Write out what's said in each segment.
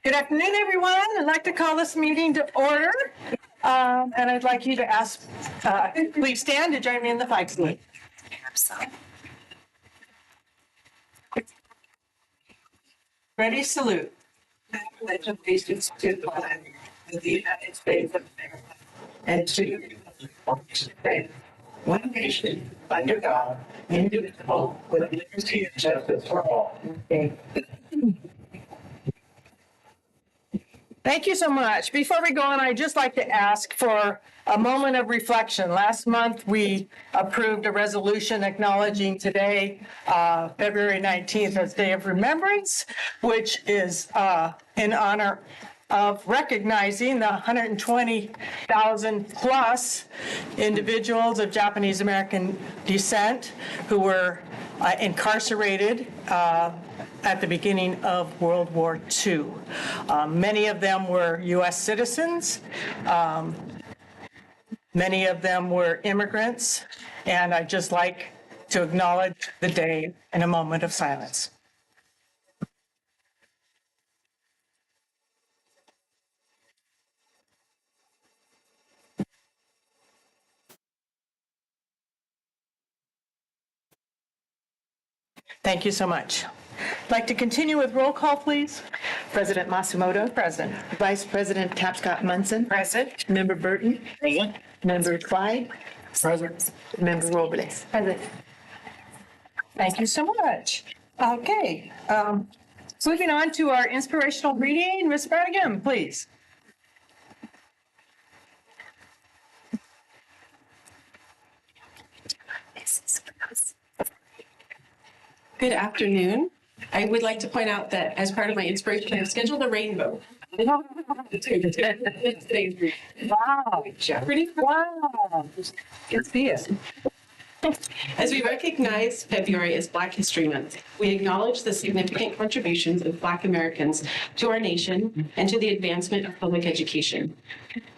Good afternoon, everyone. I'd like to call this meeting to order. And I'd like you to please stand to join me in the flag salute. Ready, salute. I pledge allegiance to the flag of the United States of America and to the republic for which it stands, one nation, under God, indivisible, with liberty and justice for all. Thank you so much. Before we go on, I'd just like to ask for a moment of reflection. Last month, we approved a resolution acknowledging today, February 19th, as Day of Remembrance, which is in honor of recognizing the 120,000 plus individuals of Japanese American descent who were incarcerated at the beginning of World War II. Many of them were U.S. citizens. Many of them were immigrants. And I'd just like to acknowledge the day in a moment of silence. Thank you so much. I'd like to continue with roll call, please. President Masumoto. Present. Vice President Tapscott-Munson. Present. Member Burton. Present. Member Clyde. Present. Member Robles. Present. Thank you so much. Okay. Moving on to our inspirational reading. Ms. Brannigan, please. Good afternoon. I would like to point out that as part of my inspiration, I've scheduled a rainbow. Wow. Pretty cool. Wow. Good to see you. As we recognize February as Black History Month, we acknowledge the significant contributions of Black Americans to our nation and to the advancement of public education.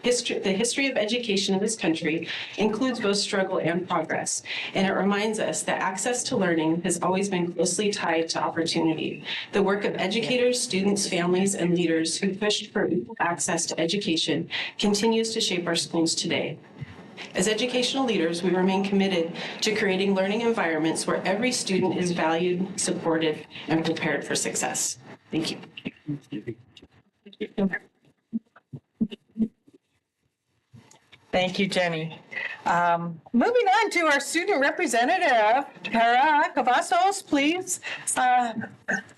The history of education in this country includes both struggle and progress, and it reminds us that access to learning has always been closely tied to opportunity. The work of educators, students, families, and leaders who pushed for equal access to education continues to shape our schools today. As educational leaders, we remain committed to creating learning environments where every student is valued, supported, and prepared for success. Thank you. Thank you, Jenny. Moving on to our student representative, Tara Cavazos, please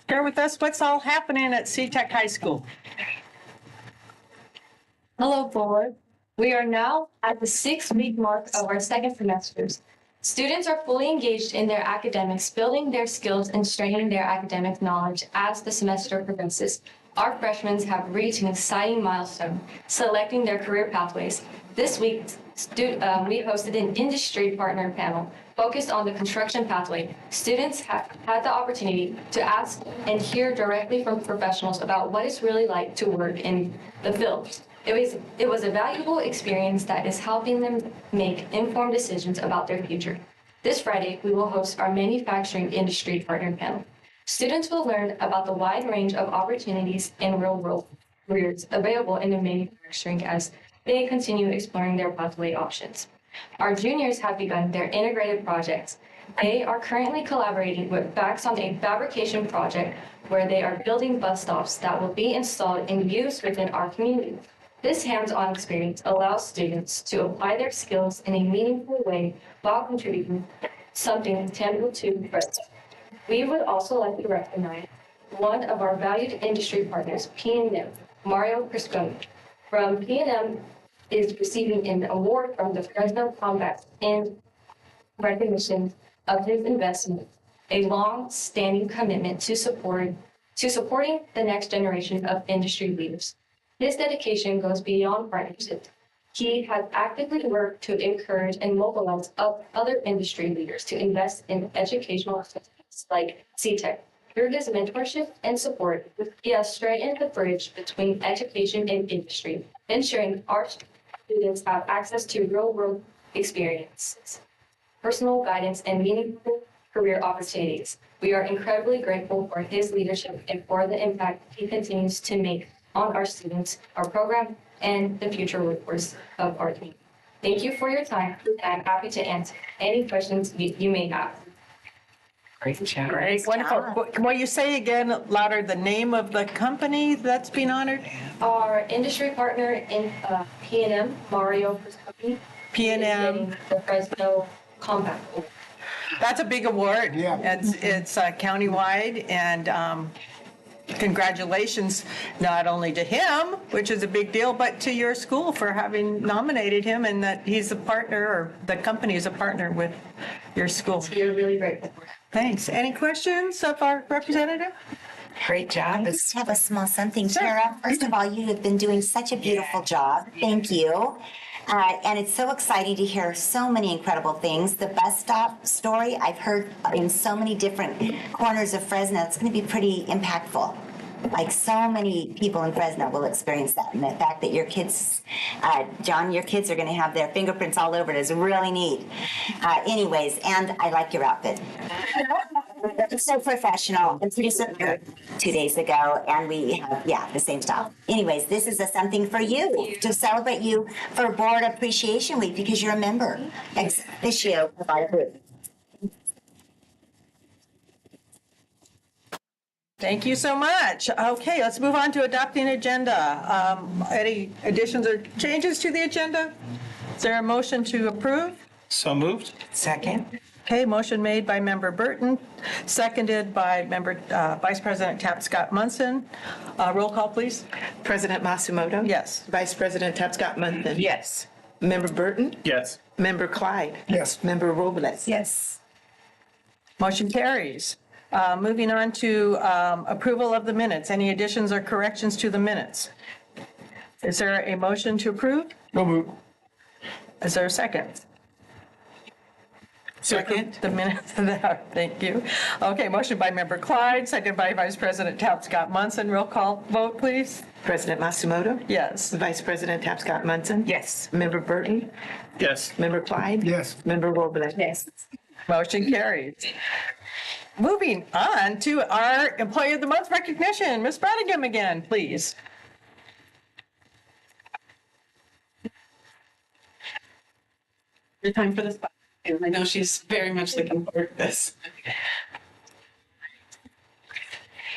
share with us what's all happening at SeaTech High School. Hello, board. We are now at the 6-week mark of our second semesters. Students are fully engaged in their academics, building their skills and strengthening their academic knowledge as the semester progresses. Our freshmen have reached an exciting milestone, selecting their career pathways. This week, we hosted an industry partner panel focused on the construction pathway. Students have had the opportunity to ask and hear directly from professionals about what it's really like to work in the field. It was a valuable experience that is helping them make informed decisions about their future. This Friday, we will host our manufacturing industry partner panel. Students will learn about the wide range of opportunities and real-world careers available in the manufacturing as they continue exploring their pathway options. Our juniors have begun their integrated projects. They are currently collaborating with Facts on a fabrication project where they are building bus stops that will be installed and used within our community. This hands-on experience allows students to apply their skills in a meaningful way while contributing something tangible to Fresno. We would also like to recognize one of our valued industry partners, P&M, Mario Criscone. From P&M is receiving an award from the Fresno Combat in recognition of his investment, a long-standing commitment to supporting the next generation of industry leaders. His dedication goes beyond partnership. He has actively worked to encourage and mobilize other industry leaders to invest in educational activities like SeaTech. Through his mentorship and support, he has strengthened the bridge between education and industry, ensuring our students have access to real-world experiences, personal guidance, and meaningful career opportunities. We are incredibly grateful for his leadership and for the impact he continues to make on our students, our program, and the future workforce of our community. Thank you for your time, and I'm happy to answer any questions you may have. Great job. Great, wonderful. Will you say again louder the name of the company that's being honored? Our industry partner in P&M, Mario First Company, P&M. is getting the Fresno Compact Award. That's a big award. Yeah. It's countywide, and congratulations not only to him, which is a big deal, but to your school for having nominated him, and that he's a partner, or the company is a partner with your school. We are really grateful for that. Thanks. Any questions of our representative? Great job. I just have a small something. Sure. Tara, first of all, you have been doing such a beautiful job. Thank you. And it's so exciting to hear so many incredible things. The bus stop story I've heard in so many different corners of Fresno. It's going to be pretty impactful. Like so many people in Fresno will experience that. And the fact that your kids, John, your kids are going to have their fingerprints all over it is really neat. Anyways, and I like your outfit. It's so professional. And pretty good 2 days ago, and we have, the same style. Anyways, this is something for you to celebrate you for Board Appreciation Week because you're a member ex officio of our group. Thank you so much. Okay, let's move on to adopting agenda. Any additions or changes to the agenda? Is there a motion to approve? So moved. Second. Okay, motion made by Member Burton, seconded by Member Vice President Tapscott Munson. Roll call, please. President Masumoto? Yes. Vice President Tapscott Munson? Yes. Member Burton? Yes. Member Clyde? Yes. Member Robles? Yes. Motion carries. Moving on to approval of the minutes. Any additions or corrections to the minutes? Is there a motion to approve? So moved. Is there a second? Second. The minutes, thank you. Okay, motion by Member Clyde, second by Vice President Tapscott Munson. Roll call vote, please. President Masumoto? Yes. Vice President Tapscott Munson? Yes. Member Burton? Yes. Member Clyde? Yes. Member Robles? Yes. Motion carries. Moving on to our Employee of the Month recognition. Ms. Bradigan again, please. Your time for this. And I know she's very much looking forward to this.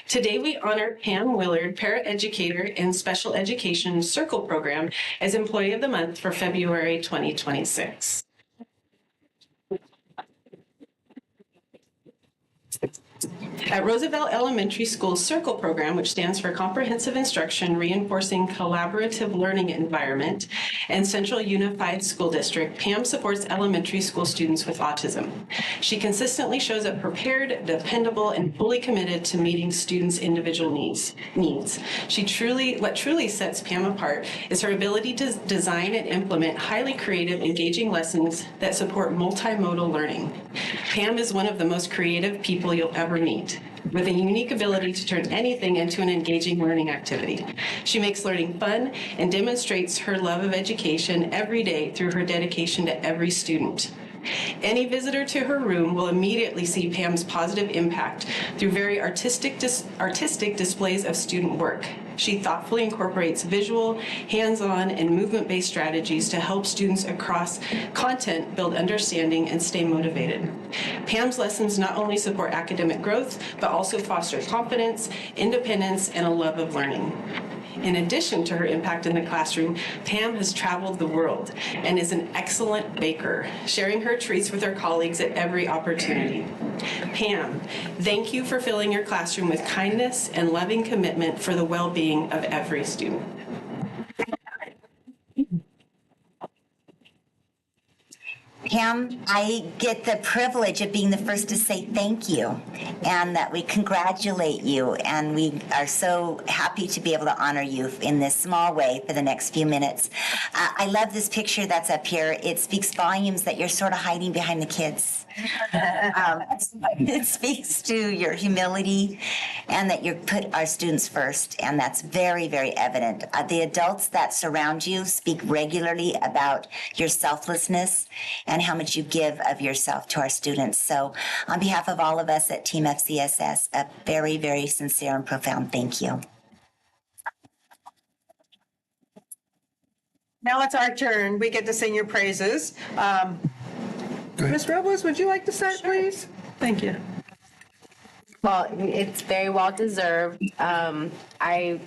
Today, we honor Pam Willard, paraeducator in Special Education Circle Program, as Employee of the Month for February 2026. At Roosevelt Elementary School Circle Program, which stands for Comprehensive Instruction Reinforcing Collaborative Learning Environment, and Central Unified School District, Pam supports elementary school students with autism. She consistently shows up prepared, dependable, and fully committed to meeting students' individual needs. What truly sets Pam apart is her ability to design and implement highly creative, engaging lessons that support multimodal learning. Pam is one of the most creative people you'll ever meet, with a unique ability to turn anything into an engaging learning activity. She makes learning fun and demonstrates her love of education every day through her dedication to every student. Any visitor to her room will immediately see Pam's positive impact through very artistic displays of student work. She thoughtfully incorporates visual, hands-on, and movement-based strategies to help students across content build understanding and stay motivated. Pam's lessons not only support academic growth, but also foster confidence, independence, and a love of learning. In addition to her impact in the classroom, Pam has traveled the world and is an excellent baker, sharing her treats with her colleagues at every opportunity. Pam, thank you for filling your classroom with kindness and loving commitment for the well-being of every student. Pam, I get the privilege of being the first to say thank you. and that we congratulate you. And we are so happy to be able to honor you in this small way for the next few minutes. I love this picture that's up here. It speaks volumes that you're sort of hiding behind the kids. It speaks to your humility and that you put our students first, and that's very, very evident. The adults that surround you speak regularly about your selflessness and how much you give of yourself to our students. So on behalf of all of us at Team FCSS, a very, very sincere and profound thank you. Now it's our turn. We get to sing your praises. Ms. Robles, would you like to start, please? Thank you. Well, it's very well deserved. I'm a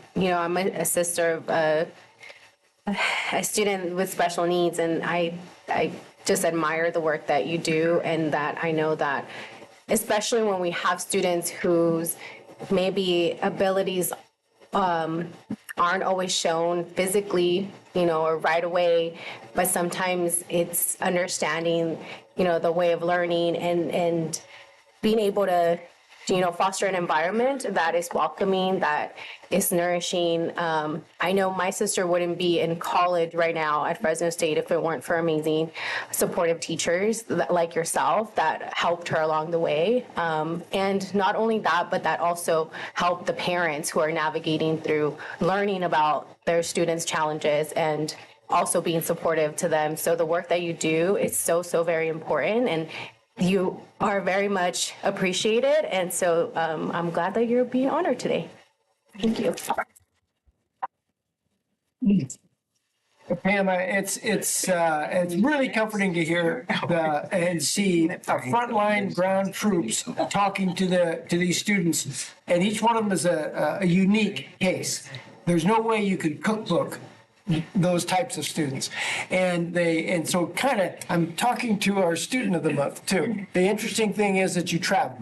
sister of a student with special needs, and I just admire the work that you do, and that I know that, especially when we have students whose maybe abilities aren't always shown physically, or right away, but sometimes it's understanding, the way of learning and being able to, foster an environment that is welcoming, that is nourishing. I know my sister wouldn't be in college right now at Fresno State if it weren't for amazing supportive teachers like yourself that helped her along the way. And not only that, but that also helped the parents who are navigating through learning about their students' challenges and also being supportive to them. So the work that you do is so, so very important, and you are very much appreciated. And so I'm glad that you're being honored today. Thank you. Pam, it's really comforting to hear and see our frontline ground troops talking to these students, and each one of them is a unique case. There's no way you could cookbook those types of students, and so kind of I'm talking to our student of the month too. The interesting thing is that you travel.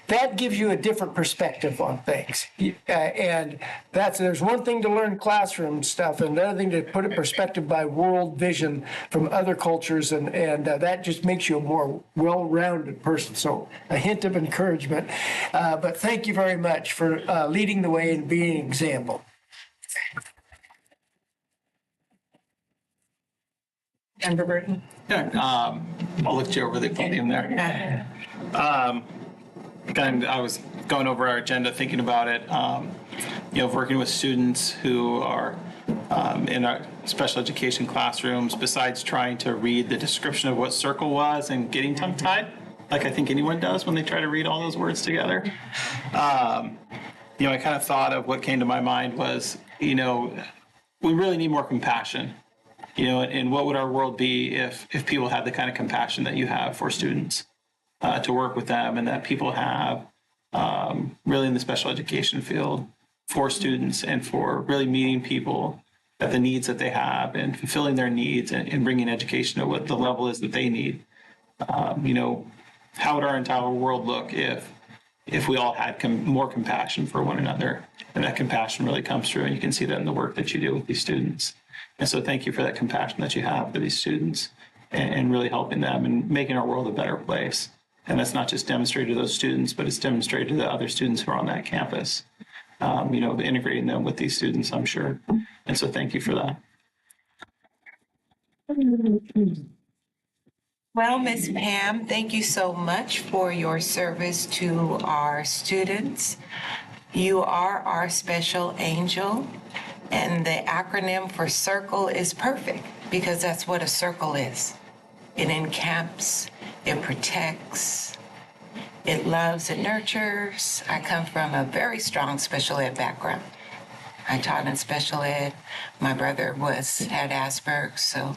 That gives you a different perspective on things. And there's one thing to learn classroom stuff, and another thing to put in perspective by world vision from other cultures, and that just makes you a more well-rounded person. So a hint of encouragement. But thank you very much for leading the way and being an example. Member Burton. Yeah, I'll lift you over the podium there. I was going over our agenda, thinking about it, working with students who are in our special education classrooms, besides trying to read the description of what circle was and getting tongue-tied, like I think anyone does when they try to read all those words together. I kind of thought of what came to my mind was, we really need more compassion. And what would our world be if people had the kind of compassion that you have for students, to work with them, and that people have really in the special education field for students, and for really meeting people at the needs that they have and fulfilling their needs, and bringing education to what the level is that they need. How would our entire world look if we all had more compassion for one another? And that compassion really comes through, and you can see that in the work that you do with these students. And so thank you for that compassion that you have for these students, and really helping them and making our world a better place. And that's not just demonstrated to those students, but it's demonstrated to the other students who are on that campus, integrating them with these students, I'm sure. And so thank you for that. Well, Ms. Pam, thank you so much for your service to our students. You are our special angel, and the acronym for CIRCLE is perfect, because that's what a circle is. It encamps, it protects, it loves, it nurtures. I come from a very strong special ed background. I taught in special ed. My brother had Asperger's, so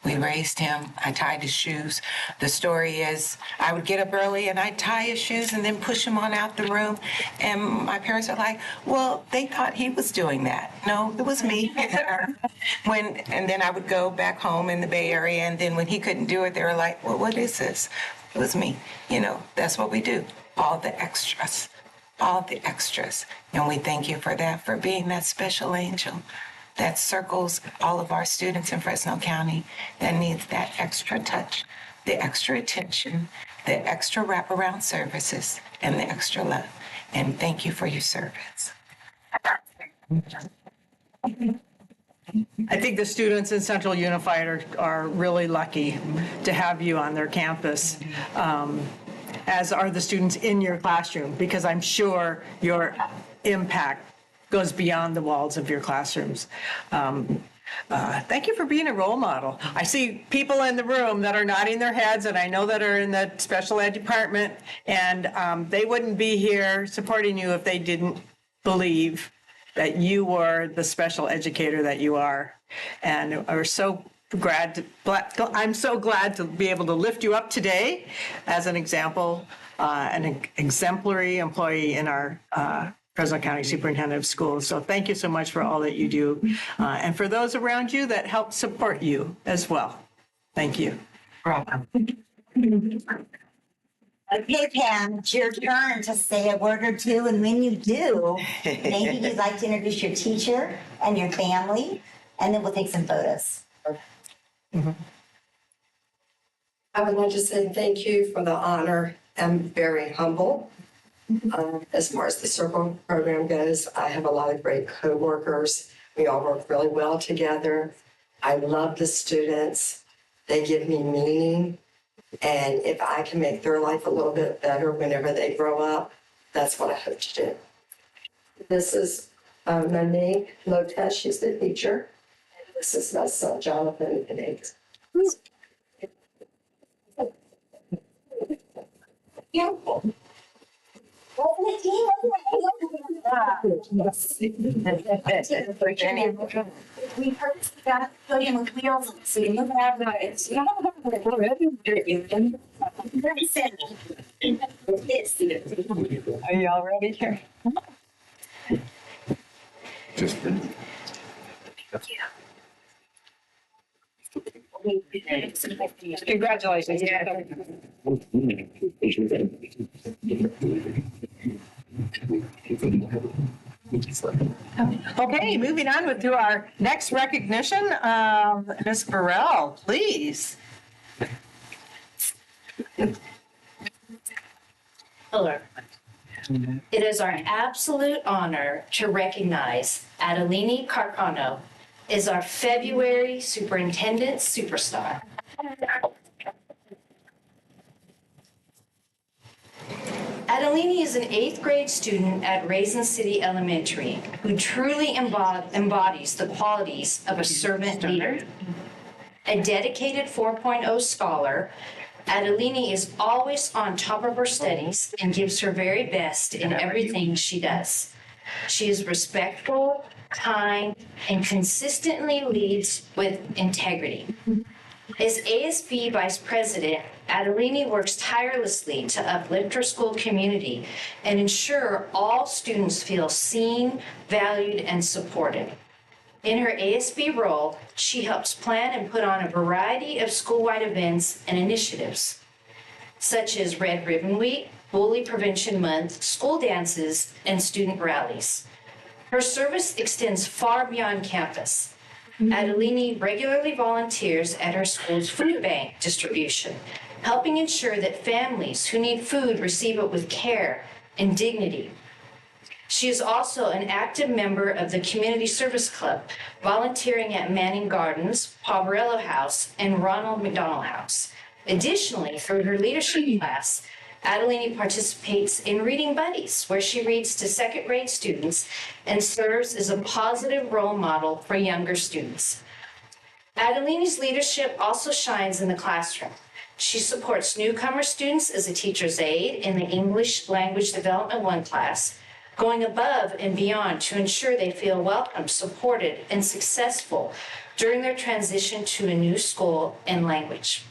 we raised him. I tied his shoes. The story is I would get up early and I'd tie his shoes and then push him on out the room. And my parents are like, well, they thought he was doing that. No, it was me. And then I would go back home in the Bay Area, and then when he couldn't do it, they were like, well, what is this? It was me. That's what we do. All the extras. And we thank you for that, for being that special angel that circles all of our students in Fresno County that needs that extra touch, the extra attention, the extra wraparound services, and the extra love. And thank you for your service. I think the students in Central Unified are really lucky to have you on their campus, as are the students in your classroom, because I'm sure your impact goes beyond the walls of your classrooms. Thank you for being a role model. I see people in the room that are nodding their heads, and I know that are in the special ed department, and they wouldn't be here supporting you if they didn't believe that you were the special educator that you are. And we're so I'm so glad to be able to lift you up today as an example, an exemplary employee in our Fresno County Superintendent of Schools. So thank you so much for all that you do. And for those around you that help support you as well. Thank you. Okay, Pam, it's your turn to say a word or two, and when you do, maybe you'd like to introduce your teacher and your family, and then we'll take some photos. I would like to say thank you for the honor. I'm very humble. As far as the Circle program goes, I have a lot of great coworkers. We all work really well together. I love the students. They give me meaning. And if I can make their life a little bit better whenever they grow up, that's what I hope to do. This is Monique Lopez. She's the teacher. And this is my son, Jonathan Pinnick. Beautiful. Wasn't it, team? We purposely got to put in with wheels so you move out of it. Are you all ready here? Congratulations. Okay, moving on to our next recognition. Ms. Burrell, please. Hello. It is our absolute honor to recognize Adelini Carcano as our February Superintendent Superstar. Adelini is an 8th grade student at Raisin City Elementary who truly embodies the qualities of a servant leader. A dedicated 4.0 scholar, Adelini is always on top of her studies and gives her very best in everything she does. She is respectful, kind, and consistently leads with integrity. As ASB Vice President, Adelini works tirelessly to uplift her school community and ensure all students feel seen, valued, and supported. In her ASB role, she helps plan and put on a variety of school-wide events and initiatives, such as Red Ribbon Week, Bully Prevention Month, school dances, and student rallies. Her service extends far beyond campus. Adelini regularly volunteers at her school's food bank distribution, helping ensure that families who need food receive it with care and dignity. She is also an active member of the Community Service Club, volunteering at Manning Gardens, Poverello House, and Ronald McDonald House. Additionally, through her leadership class, Adelini participates in Reading Buddies, where she reads to 2nd grade students and serves as a positive role model for younger students. Adelini's leadership also shines in the classroom. She supports newcomer students as a teacher's aide in the English Language Development 1 class, going above and beyond to ensure they feel welcome, supported, and successful during their transition to a new school and language.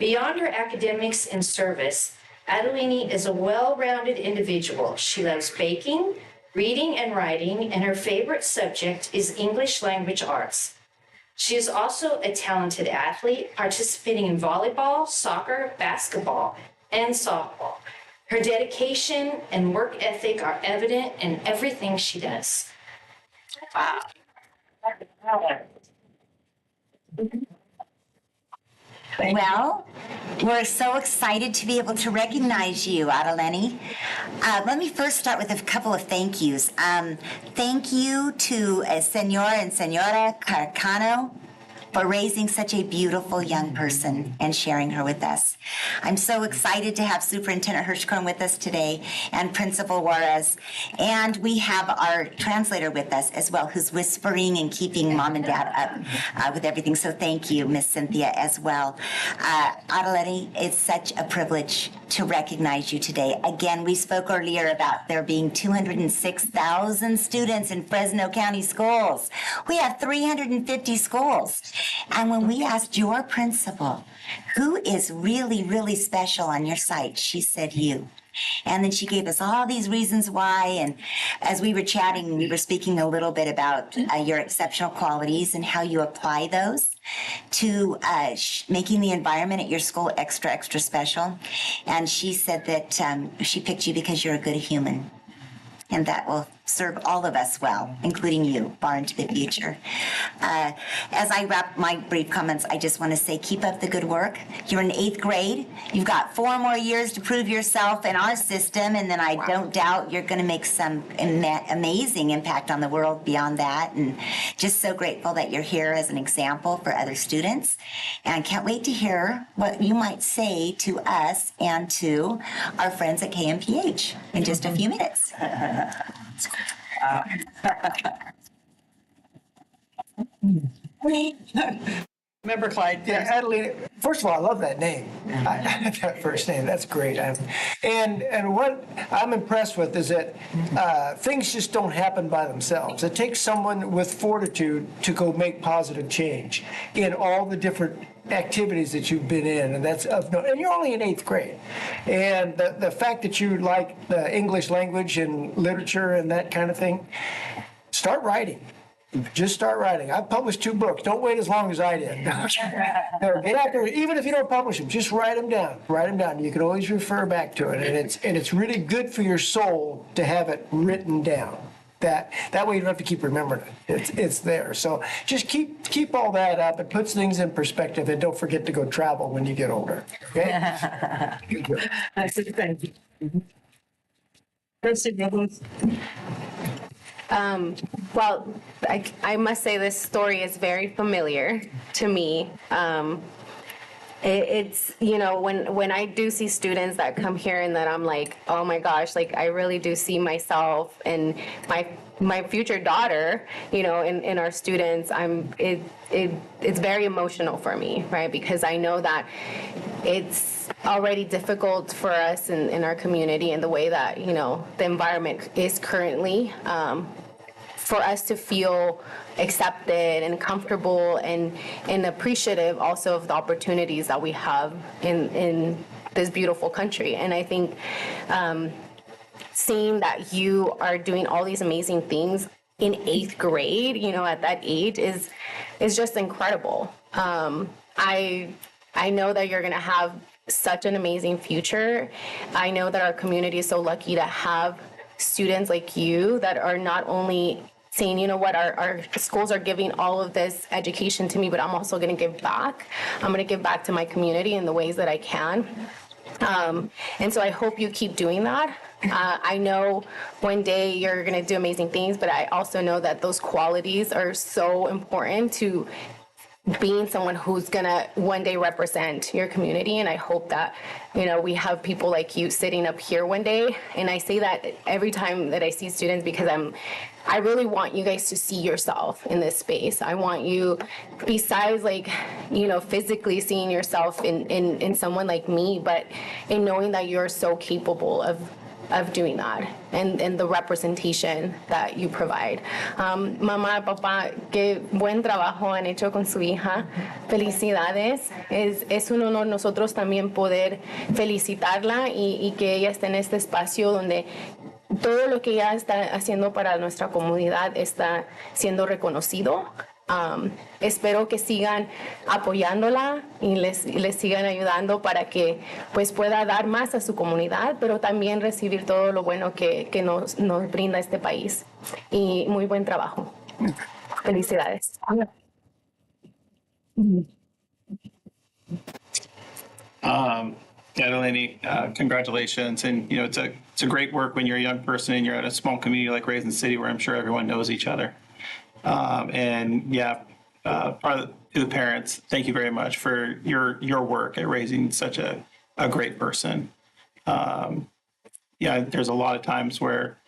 Beyond her academics and service, Adelini is a well-rounded individual. She loves baking, reading, and writing, and her favorite subject is English language arts. She is also a talented athlete, participating in volleyball, soccer, basketball, and softball. Her dedication and work ethic are evident in everything she does. Wow. Well, We're so excited to be able to recognize you, Adeleni. Let me first start with a couple of thank yous. Thank you to Senor and Senora Carcano for raising such a beautiful young person and sharing her with us. I'm so excited to have Superintendent Hirschkorn with us today and Principal Juarez. And we have our translator with us as well, who's whispering and keeping Mom and Dad up with everything. So thank you, Miss Cynthia, as well. Adeleni, it's such a privilege to recognize you today. Again, we spoke earlier about there being 206,000 students in Fresno County schools. We have 350 schools. And when we asked your principal, who is really, really special on your site, she said you. And then she gave us all these reasons why. And as we were chatting, we were speaking a little bit about your exceptional qualities and how you apply those to making the environment at your school extra, extra special. And she said that she picked you because you're a good human. And that will serve all of us well, including you, far into the future. As I wrap my brief comments, I just want to say keep up the good work. You're in 8th grade. You've got 4 more years to prove yourself in our system, and then I don't doubt you're going to make some amazing impact on the world beyond that. And just so grateful that you're here as an example for other students. And can't wait to hear what you might say to us and to our friends at KMPH in just a few minutes. Member Clyde, Yeah, Adeline, first of all, I love that name. That first name, that's great. And what I'm impressed with is that things just don't happen by themselves. It takes someone with fortitude to go make positive change in all the different activities that you've been in, and that's of no. And you're only in 8th grade, and the fact that you like the English language and literature and that kind of thing, start writing. Just start writing. I've published 2 books. Don't wait as long as I did. Get out there, even if you don't publish them, just write them down. Write them down. You can always refer back to it, and it's really good for your soul to have it written down. That way you don't have to keep remembering it. It's there. So just keep all that up. It puts things in perspective, and don't forget to go travel when you get older. Okay. I said thank you. Trustee Robles. Well, I must say this story is very familiar to me. It's, you know, when I do see students that come here and that I'm like, oh my gosh, like I really do see myself and my future daughter, you know, in our students, it's very emotional for me, right? Because I know that it's already difficult for us in our community and the way that, you know, the environment is currently, for us to feel accepted and comfortable and appreciative also of the opportunities that we have in this beautiful country. And I think seeing that you are doing all these amazing things in 8th grade, you know, at that age is just incredible. I know that you're going to have such an amazing future. I know that our community is so lucky to have students like you that are not only saying, you know what, our schools are giving all of this education to me, but I'm also going to give back. I'm going to give back to my community in the ways that I can. And so I hope you keep doing that. I know one day you're going to do amazing things, but I also know that those qualities are so important to being someone who's gonna one day represent your community. And I hope that, you know, we have people like you sitting up here one day. And I say that every time that I see students because I really want you guys to see yourself in this space. I want you, besides like, you know, physically seeing yourself in someone like me, but in knowing that you're so capable of doing that and the representation that you provide. Mamá, papá, qué buen trabajo han hecho con su hija. Felicidades. Es un honor nosotros también poder felicitarla y que ella esté en este espacio donde todo lo que ella está haciendo para nuestra comunidad está siendo reconocido. Espero que sigan apoyándola y les sigan ayudando para que pues pueda dar más a su comunidad, pero también recibir todo lo bueno que nos brinda este país. Y muy buen trabajo. Felicidades. Yeah, Delaney, congratulations. And, it's a great work when you're a young person and you're at a small community like Raisin City where I'm sure everyone knows each other. And yeah, to the parents, thank you very much for your work at raising such a great person. Yeah, there's a lot of times where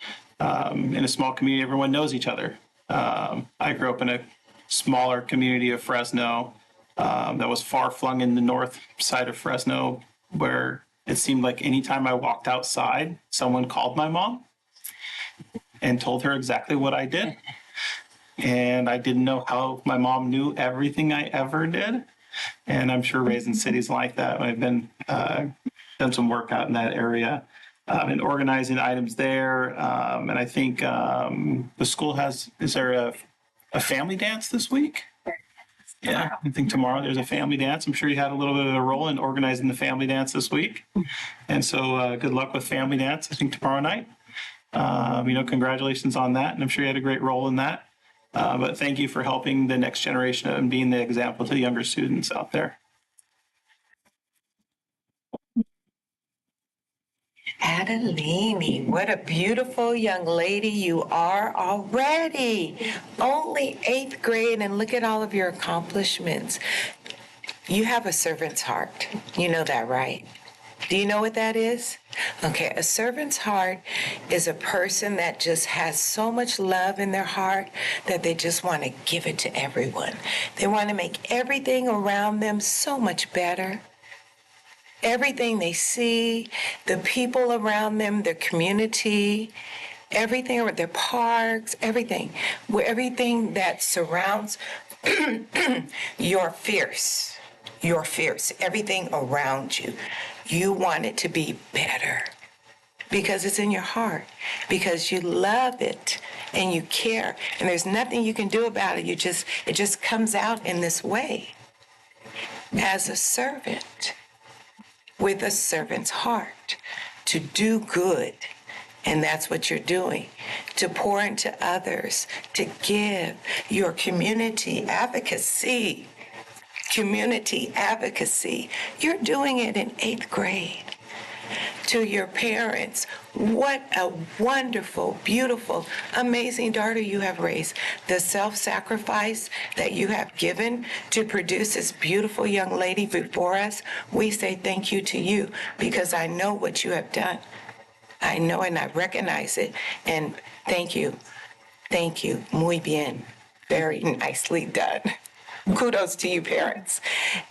in a small community, everyone knows each other. I grew up in a smaller community of Fresno that was far flung in the north side of Fresno, where it seemed like anytime I walked outside, someone called my mom and told her exactly what I did. And I didn't know how my mom knew everything I ever did. And I'm sure Raisin City's like that. I've been done some work out in that area and organizing items there. And I think the school is there a family dance this week? Yeah, I think tomorrow there's a family dance. I'm sure you had a little bit of a role in organizing the family dance this week. And so good luck with family dance, I think tomorrow night. Congratulations on that. And I'm sure you had a great role in that. But thank you for helping the next generation and being the example to the younger students out there. Adelini, what a beautiful young lady you are already. Only 8th grade, and look at all of your accomplishments. You have a servant's heart. You know that, right? Do you know what that is? Okay, a servant's heart is a person that just has so much love in their heart that they just want to give it to everyone. They want to make everything around them so much better. Everything they see, the people around them, their community, everything, their parks, everything that surrounds you're fierce. You're fierce. Everything around you. You want it to be better because it's in your heart, because you love it and you care, and there's nothing you can do about it. It just comes out in this way. As a servant, with a servant's heart, to do good. And that's what you're doing, to pour into others, to give your community advocacy. Community advocacy. You're doing it in 8th grade. To your parents, what a wonderful, beautiful, amazing daughter you have raised. The self-sacrifice that you have given to produce this beautiful young lady before us, we say thank you to you because I know what you have done. I know and I recognize it. And thank you. Thank you. Muy bien. Very nicely done. Kudos to you, parents.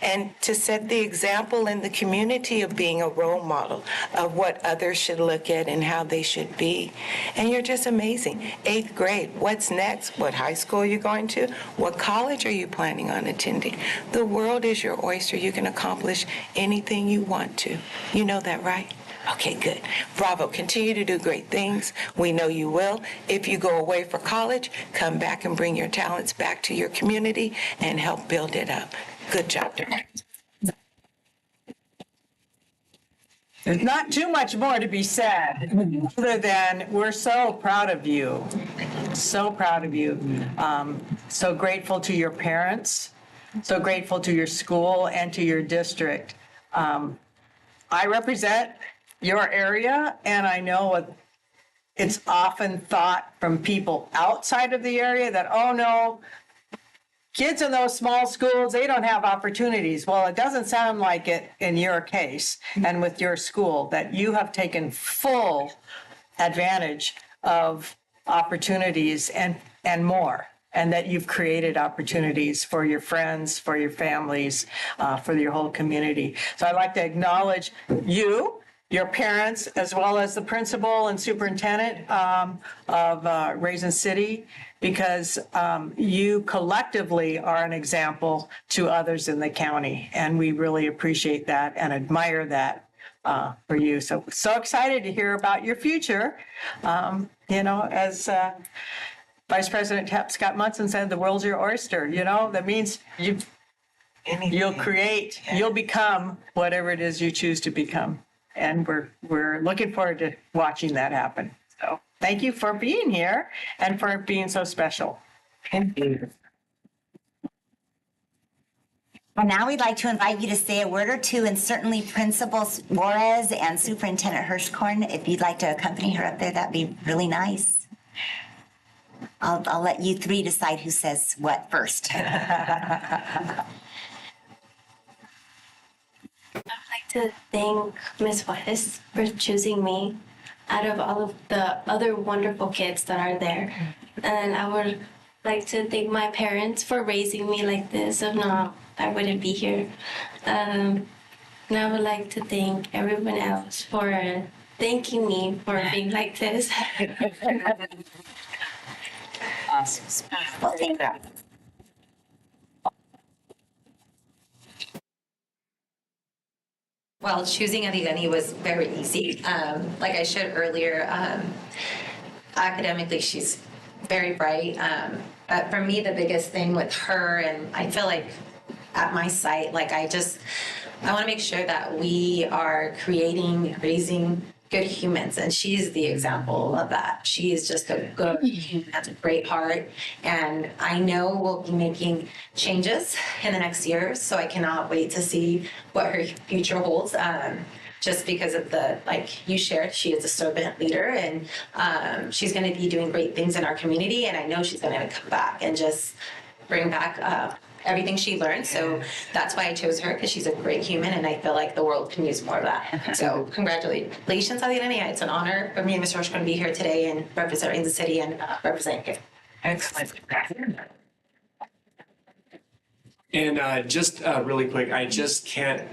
And to set the example in the community of being a role model of what others should look at and how they should be. And you're just amazing. 8th grade, what's next? What high school are you going to? What college are you planning on attending? The world is your oyster. You can accomplish anything you want to. You know that, right? Okay, good. Bravo. Continue to do great things. We know you will. If you go away for college, come back and bring your talents back to your community and help build it up. Good job, Derek. There's not too much more to be said, other than we're so proud of you. So proud of you. So grateful to your parents. So grateful to your school and to your district. I represent your area, and I know it's often thought from people outside of the area that, oh no, kids in those small schools, they don't have opportunities. Well, it doesn't sound like it in your case and with your school, that you have taken full advantage of opportunities and more, and that you've created opportunities for your friends, for your families, for your whole community. So I'd like to acknowledge you, your parents, as well as the principal and superintendent of Raisin City, because you collectively are an example to others in the county. And we really appreciate that and admire that for you. So excited to hear about your future. As Vice President Scott Munson said, the world's your oyster. That means you'll become whatever it is you choose to become. And we're looking forward to watching that happen. So thank you for being here and for being so special. Thank you. And now we'd like to invite you to say a word or two, and certainly Principal Suarez and Superintendent Hirschkorn, if you'd like to accompany her up there, that'd be really nice. I'll let you three decide who says what first. Like to thank Ms. Juarez for choosing me out of all of the other wonderful kids that are there. And I would like to thank my parents for raising me like this. If not, I wouldn't be here. And I would like to thank everyone else for thanking me for being like this. Awesome. Well, thank you. Well, choosing Adigani was very easy. Like I shared earlier, academically, she's very bright. But for me, the biggest thing with her, and I feel like at my site, like I want to make sure that we are raising good humans, and she's the example of that. She is just a good human, has a great heart, and I know we'll be making changes in the next year, so I cannot wait to see what her future holds. Just because of like you shared, she is a servant leader, and she's going to be doing great things in our community, and I know she's going to come back and just bring back everything she learned. So that's why I chose her, because she's a great human, and I feel like the world can use more of that. So congratulations, Adigani. It's an honor for me and Mr. Hirschkorn to be here today and representing the city and representing you. Excellent. And just really quick, I just can't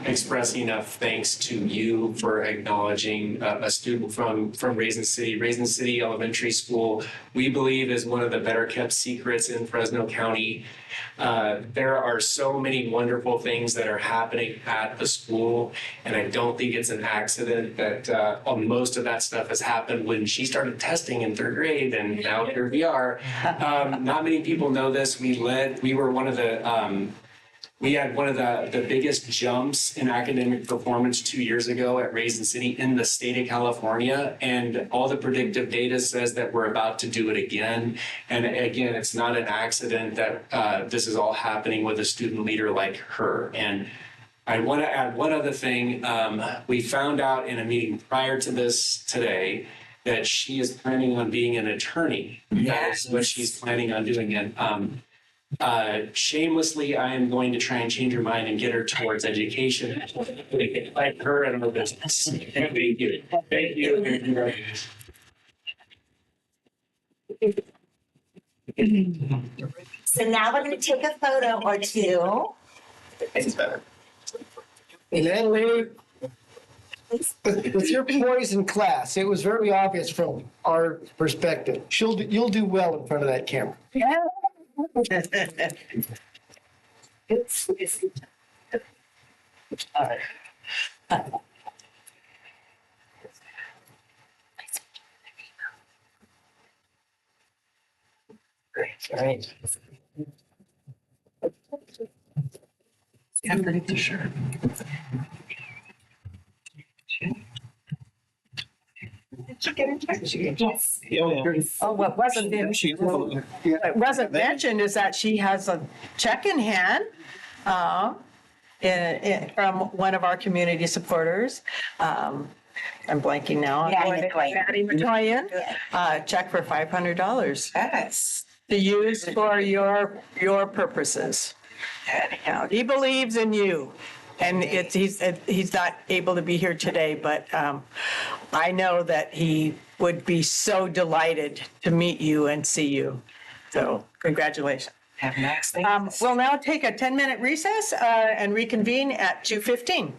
express enough thanks to you for acknowledging a student from Raisin City. Raisin City Elementary School, we believe, is one of the better kept secrets in Fresno County. There are so many wonderful things that are happening at the school, and I don't think it's an accident that most of that stuff has happened when she started testing in third grade, and now here we are. Not many people know this. We had one of the biggest jumps in academic performance 2 years ago at Raisin City in the state of California, and all the predictive data says that we're about to do it again. And again, it's not an accident that this is all happening with a student leader like her. And I want to add one other thing. We found out in a meeting prior to this today that she is planning on being an attorney. That is what she's planning on doing. And shamelessly, I am going to try and change her mind and get her towards education, like her and her business. Thank you. Thank you. So now we're going to take a photo or two. It's better. And then, lady, with your poise in class, it was very obvious from our perspective. You'll do well in front of that camera. All right. Great. All right. I'm pretty sure. Did you get in touch? Yes. Oh, what wasn't mentioned is that she has a check in hand from one of our community supporters. I'm blanking now. Maddie Matoyan, check for $500. Yes. To use for your purposes. Anyhow, he believes in you. And he's not able to be here today, but I know that he would be so delighted to meet you and see you. So congratulations. Have next thing. We'll now take a 10-minute recess and reconvene at 2:15.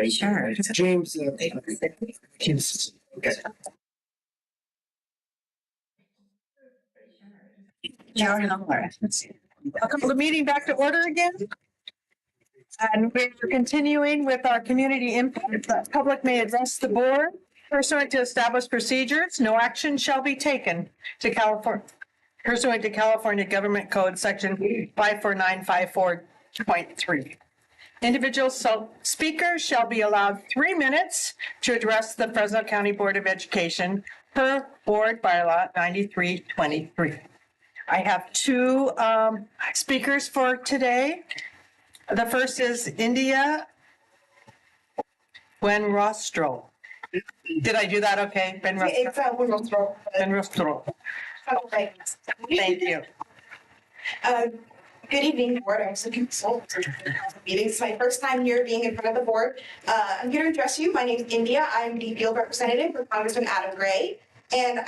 Sure. James. James. Okay. I'll call the meeting back to order again. And we're continuing with our community input. The public may address the board pursuant to established procedures. No action shall be taken to California, pursuant to California Government Code Section 54954.3. Individual speakers shall be allowed 3 minutes to address the Fresno County Board of Education per Board Bylaw 9323. I have two speakers for today. The first is India Buenrostro. Did I do that okay? It's Buenrostro. Buenrostro. Okay. Thank you. Good evening, board. I'm so consultant for the meeting. It's my first time here being in front of the board. I'm here to address you. My name is India. I'm the field representative for Congressman Adam Gray, and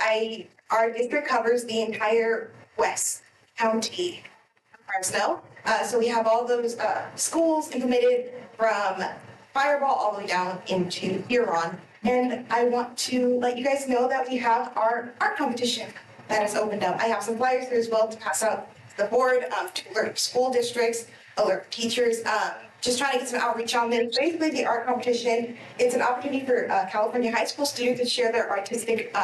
our district covers the entire West County of Fresno. So we have all those schools implemented from Fireball all the way down into Huron. And I want to let you guys know that we have our art competition that has opened up. I have some flyers here as well to pass out to the board, to alert school districts, alert teachers, just trying to get some outreach on this. Basically, the art competition, it's an opportunity for California high school students to share their artistic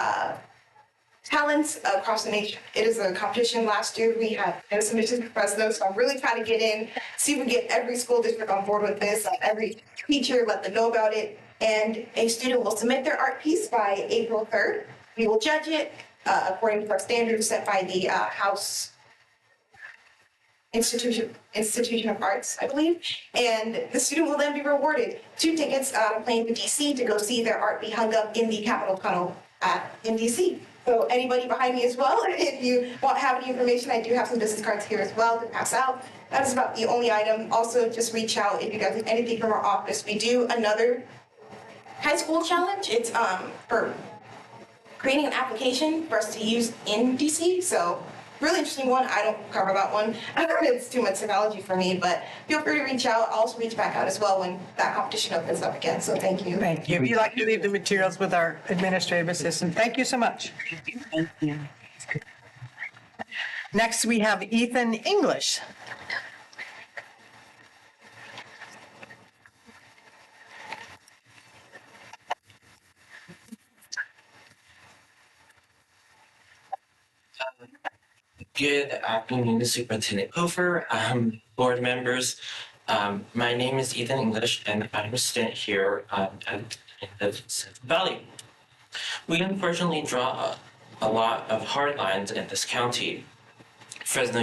talents across the nation. It is a competition. Last year we had no submissions for Fresno, so I'm really trying to get in, see if we can get every school district on board with this, every teacher, let them know about it. And a student will submit their art piece by April 3rd. We will judge it according to our standards set by the House Institution of Arts, I believe. And the student will then be rewarded 2 tickets on a plane to DC to go see their art be hung up in the Capitol tunnel in DC. So anybody behind me as well, if you want to have any information, I do have some business cards here as well to pass out. That is about the only item. Also, just reach out if you guys need anything from our office. We do another high school challenge. It's for creating an application for us to use in DC. So really interesting one. I don't cover that one. It's too much technology for me, but feel free to reach out. I'll also reach back out as well when that competition opens up again. So thank you. Thank you. If you'd like to leave the materials with our administrative assistant, thank you so much. Thank you. Next, we have Ethan English. Good afternoon, Superintendent Hofer, board members. My name is Ethan English, and I'm a student here in the Central Valley. We unfortunately draw a lot of hard lines in this county. Fresno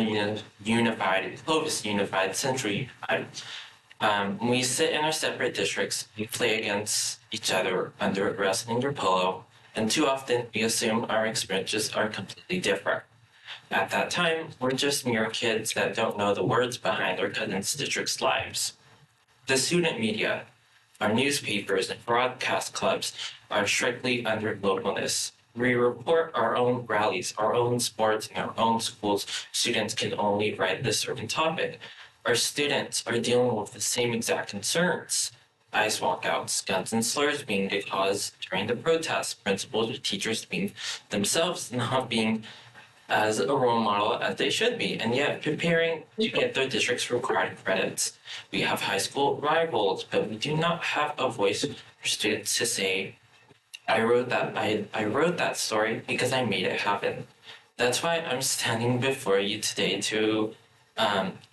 Unified, Clovis Unified, Central Unified. We sit in our separate districts. We play against each other under wrestling or polo, and too often we assume our experiences are completely different. At that time, we're just mere kids that don't know the words behind our cousins' district's lives. The student media, our newspapers and broadcast clubs are strictly under localness. We report our own rallies, our own sports, and our own schools. Students can only write this certain topic. Our students are dealing with the same exact concerns. Ice walkouts, guns and slurs being caused during the protests, principals or teachers being themselves not being as a role model as they should be, and yet preparing to get their district's required credits. We have high school rivals, but we do not have a voice for students to say, I wrote that story because I made it happen. That's why I'm standing before you today to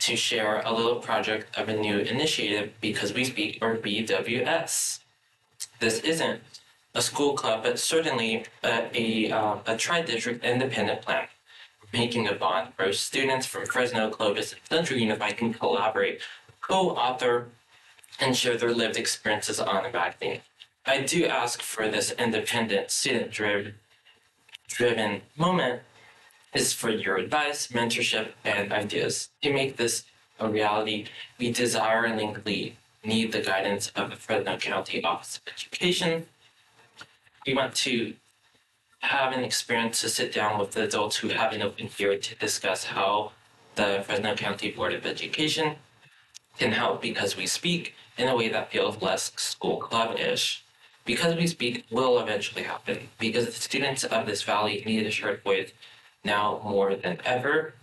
share a little project of a new initiative, Because We Speak, or BWS. This isn't a school club, but certainly a tri-district independent plan. Making a bond where students from Fresno, Clovis, and Central Unified can collaborate, co-author, and share their lived experiences on the magazine. I do ask for this independent, student-driven moment is for your advice, mentorship, and ideas. To make this a reality, we desiringly need the guidance of the Fresno County Office of Education. We want to have an experience to sit down with the adults who have an open ear to discuss how the Fresno County Board of Education can help Because We Speak in a way that feels less school club-ish. Because we speak will eventually happen, because the students of this valley need a shared voice now more than ever.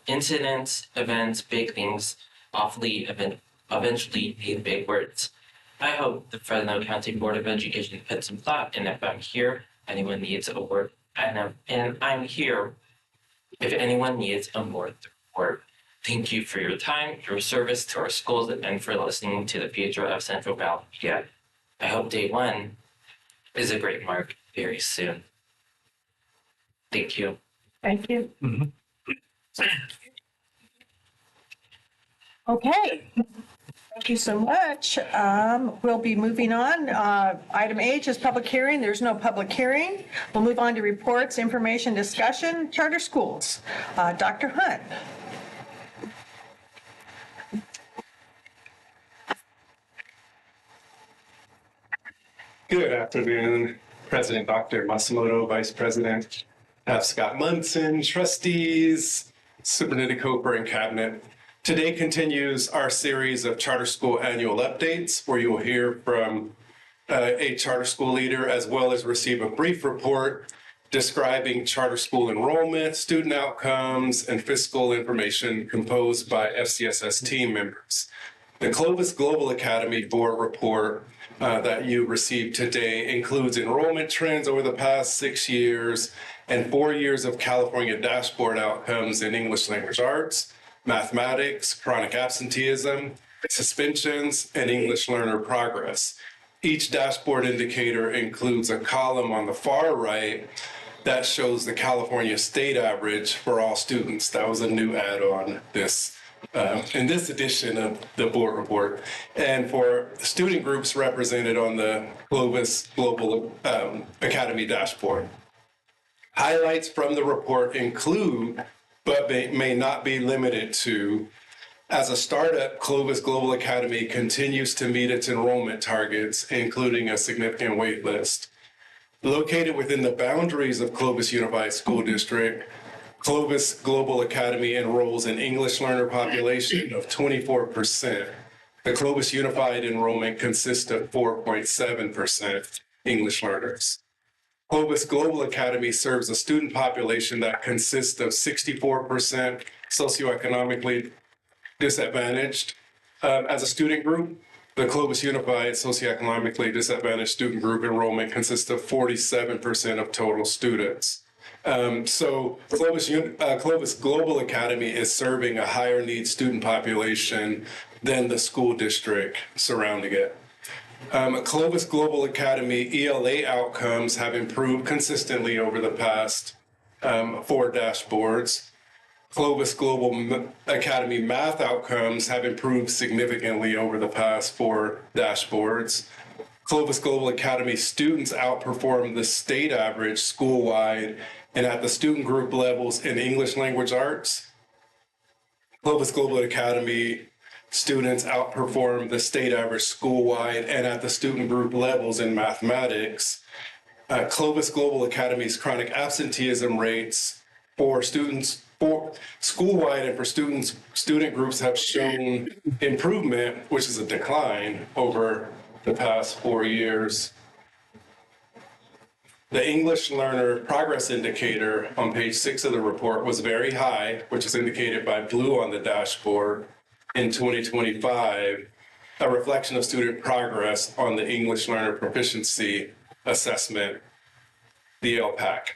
Incidents, events, big things eventually need big words. I hope the Fresno County Board of Education puts some thought, and if I'm here, anyone needs a word, and I'm here if anyone needs a more word. Thank you for your time, your service to our schools, and for listening to the future of Central Valley Media. I hope day one is a great mark very soon. Thank you. Thank you. Okay. Thank you so much. We'll be moving on. Item H is public hearing. There's no public hearing. We'll move on to reports, information, discussion, charter schools. Dr. Hunt. Good afternoon, President Dr. Matsumoto, Vice President F. Scott Munson, trustees, Superintendent Coper, and Cabinet. Today continues our series of charter school annual updates, where you will hear from a charter school leader, as well as receive a brief report describing charter school enrollment, student outcomes, and fiscal information composed by FCSS team members. The Clovis Global Academy Board report that you received today includes enrollment trends over the past 6 years and 4 years of California dashboard outcomes in English language arts, mathematics, chronic absenteeism, suspensions, and English learner progress. Each dashboard indicator includes a column on the far right that shows the California state average for all students. That was a new add-on in this edition of the board report. And for student groups represented on the Clovis Global Academy dashboard. Highlights from the report include, but may not be limited to, as a startup, Clovis Global Academy continues to meet its enrollment targets, including a significant wait list. Located within the boundaries of Clovis Unified School District, Clovis Global Academy enrolls an English learner population of 24%. The Clovis Unified enrollment consists of 4.7% English learners. Clovis Global Academy serves a student population that consists of 64% socioeconomically disadvantaged. As a student group, the Clovis Unified socioeconomically disadvantaged student group enrollment consists of 47% of total students. So Clovis Global Academy is serving a higher needs student population than the school district surrounding it. Clovis Global Academy ELA outcomes have improved consistently over the past 4 dashboards. Clovis Global Academy math outcomes have improved significantly over the past 4 dashboards. Clovis Global Academy students outperform the state average school-wide and at the student group levels in English language arts. Clovis Global Academy students outperform the state average school-wide and at the student group levels in mathematics. Clovis Global Academy's chronic absenteeism rates for students for school-wide and for student groups have shown improvement, which is a decline over the past 4 years. The English learner progress indicator on page 6 of the report was very high, which is indicated by blue on the dashboard in 2025, a reflection of student progress on the English learner proficiency assessment, the LPAC.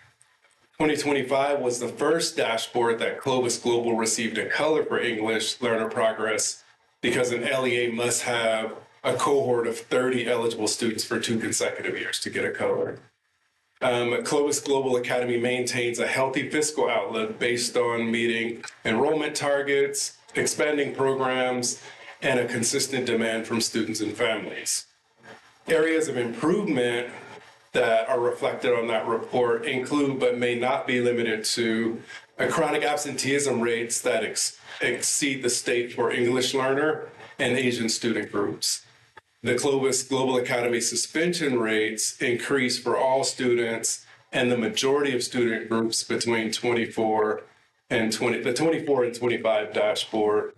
2025 was the first dashboard that Clovis Global received a color for English learner progress because an LEA must have a cohort of 30 eligible students for 2 consecutive years to get a color. Clovis Global Academy maintains a healthy fiscal outlook based on meeting enrollment targets, expanding programs, and a consistent demand from students and families. Areas of improvement that are reflected on that report include, but may not be limited to, chronic absenteeism rates that exceed the state for English learner and Asian student groups. The Clovis Global Academy suspension rates increase for all students and the majority of student groups between the 24 and 25 dashboard.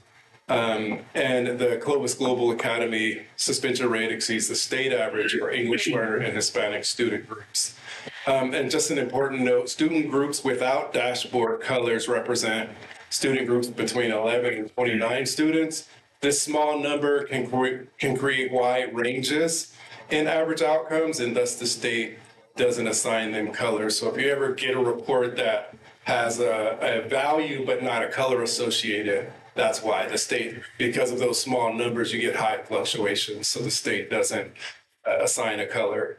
And the Clovis Global Academy suspension rate exceeds the state average for English learner and Hispanic student groups. And just an important note, student groups without dashboard colors represent student groups between 11 and 29 students. This small number can create wide ranges in average outcomes, and thus the state doesn't assign them colors. So if you ever get a report that has a value but not a color associated, that's why the state, because of those small numbers, you get high fluctuations. So the state doesn't assign a color.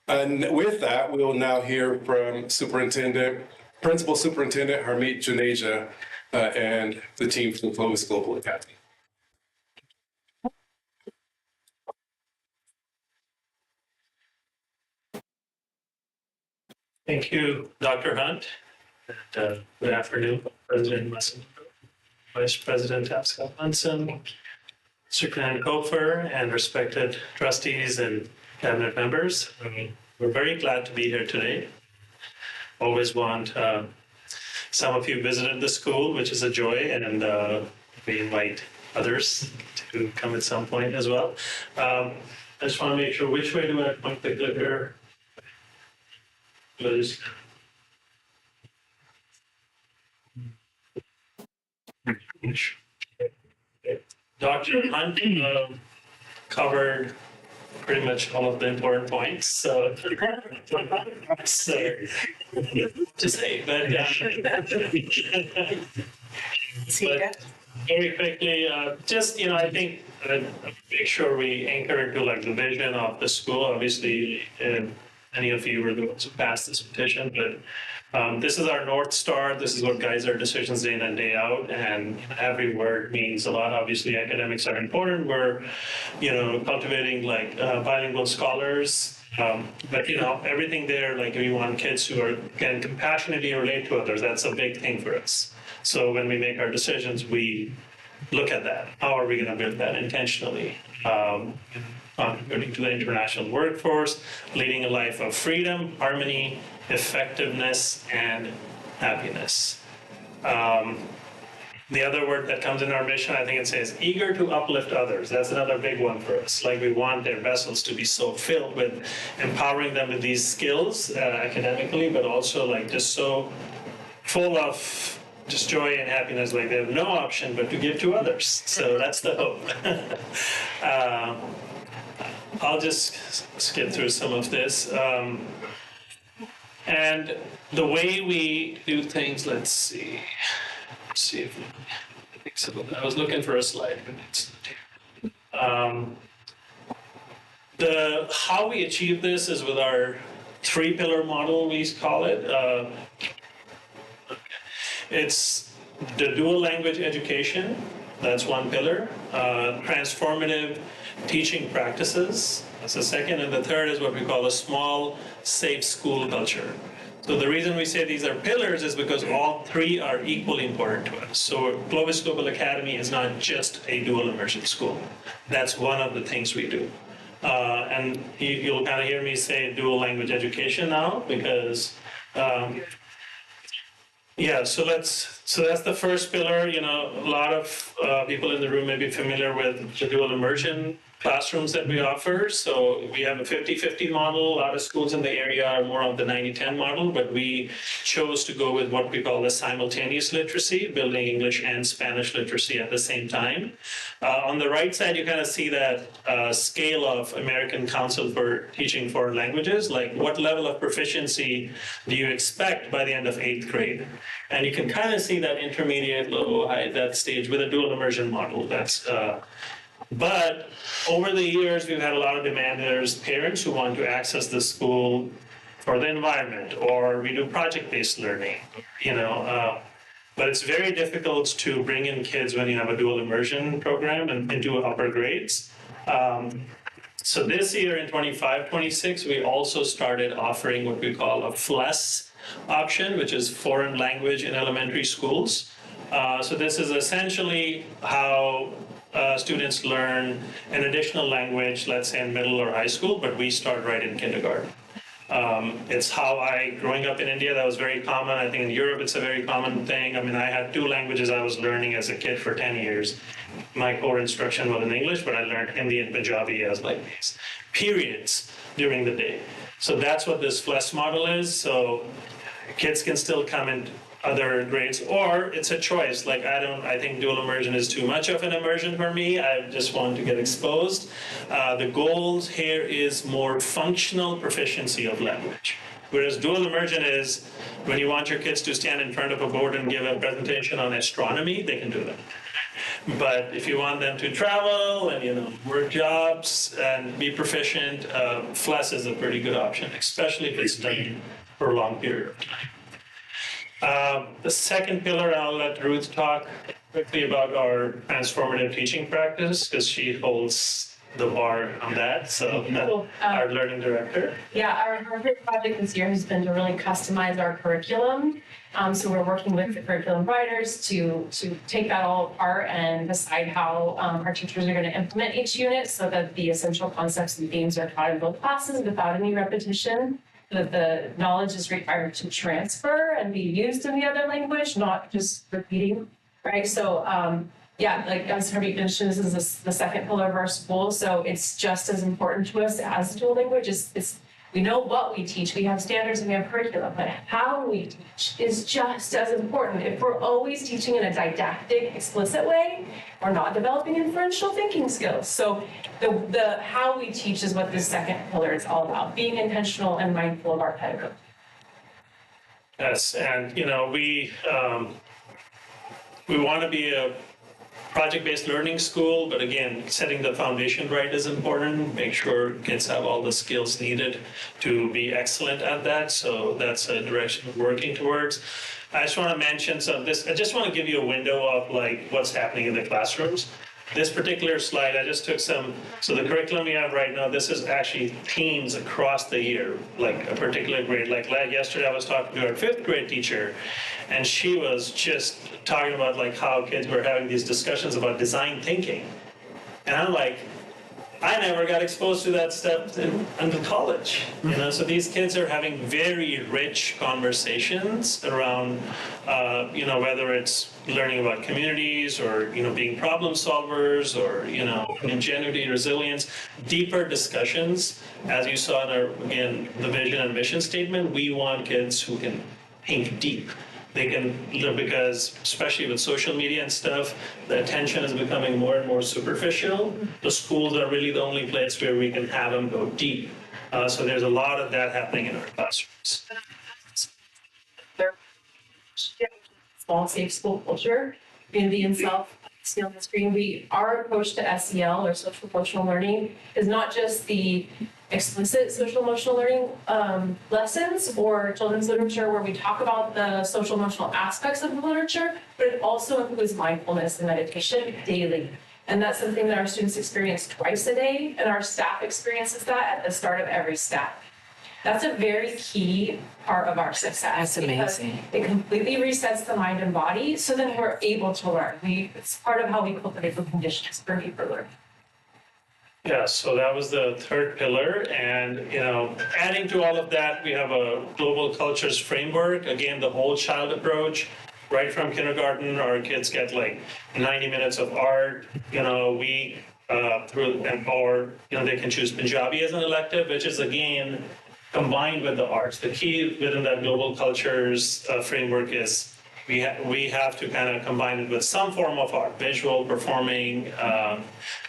And with that, we will now hear from Principal Superintendent Harmeet Juneja and the team from the Clovis Global Academy. Thank you, Dr. Hunt. And, good afternoon, President Musson, Vice President Tapscott-Munson, Superintendent Kofer, and respected trustees and cabinet members. We're very glad to be here today. Always want, some of you visited the school, which is a joy, and we invite others to come at some point as well. I just want to make sure, which way do I point the clicker? Please. Dr. Hunt covered pretty much all of the important points, so to say, but very quickly, just, I think make sure we anchor into like the vision of the school. Obviously, many of you were the ones who passed this petition, but this is our North Star. This is what guides our decisions day in and day out. And every word means a lot. Obviously, academics are important. We're, cultivating like bilingual scholars. But everything there, like we want kids who can compassionately relate to others. That's a big thing for us. So when we make our decisions, we look at that. How are we going to build that intentionally? Contributing to the international workforce, leading a life of freedom, harmony, effectiveness, and happiness. The other word that comes in our mission, I think it says, eager to uplift others. That's another big one for us. Like we want their vessels to be so filled with empowering them with these skills academically, but also like just so full of just joy and happiness, like they have no option but to give to others. So that's the hope. I'll just skip through some of this. And the way we do things, let's see if I think so. I was looking for a slide, but it's how we achieve this is with our 3-pillar model, we call it. It's the dual language education, that's one pillar. Transformative teaching practices, that's the second. And the third is what we call a small, safe school culture. So the reason we say these are pillars is because all three are equally important to us. So Clovis Global Academy is not just a dual immersion school. That's one of the things we do. And you'll kind of hear me say dual language education now because so that's the first pillar. A lot of people in the room may be familiar with the dual immersion classrooms that we offer. So we have a 50-50 model. A lot of schools in the area are more on the 90-10 model, but we chose to go with what we call the simultaneous literacy, building English and Spanish literacy at the same time. On the right side, you kind of see that scale of American Council for Teaching Foreign Languages, like what level of proficiency do you expect by the end of 8th grade? And you can kind of see that intermediate, low, high, that stage with a dual immersion model. But over the years, we've had a lot of demand. There's parents who want to access the school for the environment, or we do project-based learning, but it's very difficult to bring in kids when you have a dual immersion program and into upper grades. So this year in 25-26, we also started offering what we call a FLES option, which is foreign language in elementary schools. So this is essentially how students learn an additional language, let's say in middle or high school, but we start right in kindergarten. It's how growing up in India, that was very common. I think in Europe, it's a very common thing. I mean, I had 2 languages I was learning as a kid for 10 years. My core instruction was in English, but I learned Hindi and Punjabi as like these periods during the day. So that's what this FLES model is. So kids can still come in other grades, or it's a choice. Like I think dual immersion is too much of an immersion for me. I just want to get exposed. The goal here is more functional proficiency of language. Whereas dual immersion is when you want your kids to stand in front of a board and give a presentation on astronomy, they can do that. But if you want them to travel and work jobs and be proficient, FLES is a pretty good option, especially if it's done for a long period of time. The second pillar, I'll let Ruth talk quickly about our transformative teaching practice, because she holds the bar on that. So our learning director. Yeah, our big project this year has been to really customize our curriculum. So we're working with the curriculum writers to take that all apart and decide how our teachers are going to implement each unit so that the essential concepts and themes are taught in both classes without any repetition, that the knowledge is required to transfer and be used in the other language, not just repeating, right? So yeah, like as Harvey mentioned, this is the second pillar of our school, so it's just as important to us as dual language. We know what we teach, we have standards and we have curriculum, but how we teach is just as important. If we're always teaching in a didactic, explicit way, we're not developing inferential thinking skills. So the how we teach is what this second pillar is all about, being intentional and mindful of our pedagogy. Yes, and we want to be a project-based learning school, but again, setting the foundation right is important. Make sure kids have all the skills needed to be excellent at that. So that's a direction we're working towards. I just want to mention I just want to give you a window of like what's happening in the classrooms. This particular slide, I just took so the curriculum we have right now, this is actually themes across the year, like a particular grade. Like yesterday I was talking to our 5th grade teacher, and she was just talking about like how kids were having these discussions about design thinking. And I'm like, I never got exposed to that stuff until college. So these kids are having very rich conversations around, whether it's learning about communities or, being problem solvers or, ingenuity, resilience, deeper discussions. As you saw in again, the vision and mission statement, we want kids who can think deep. They can, because especially with social media and stuff, the attention is becoming more and more superficial. The schools are really the only place where we can have them go deep. So there's a lot of that happening in our classrooms. Small, safe school culture, community and self. See on the screen, our approach to SEL or social emotional learning is not just the explicit social emotional learning lessons or children's literature where we talk about the social emotional aspects of the literature, but it also includes mindfulness and meditation daily. And that's something that our students experience twice a day, and our staff experiences that at the start of every step. That's a very key part of our success. That's amazing. It completely resets the mind and body, so then we're able to learn. It's part of how we cultivate the conditions for deeper learning. Yeah, so that was the third pillar. And, adding to all of that, we have a global cultures framework. Again, the whole child approach, right from kindergarten, our kids get like 90 minutes of art, they can choose Punjabi as an elective, which is again, combined with the arts. The key within that global cultures framework is we have to kind of combine it with some form of art, visual, performing.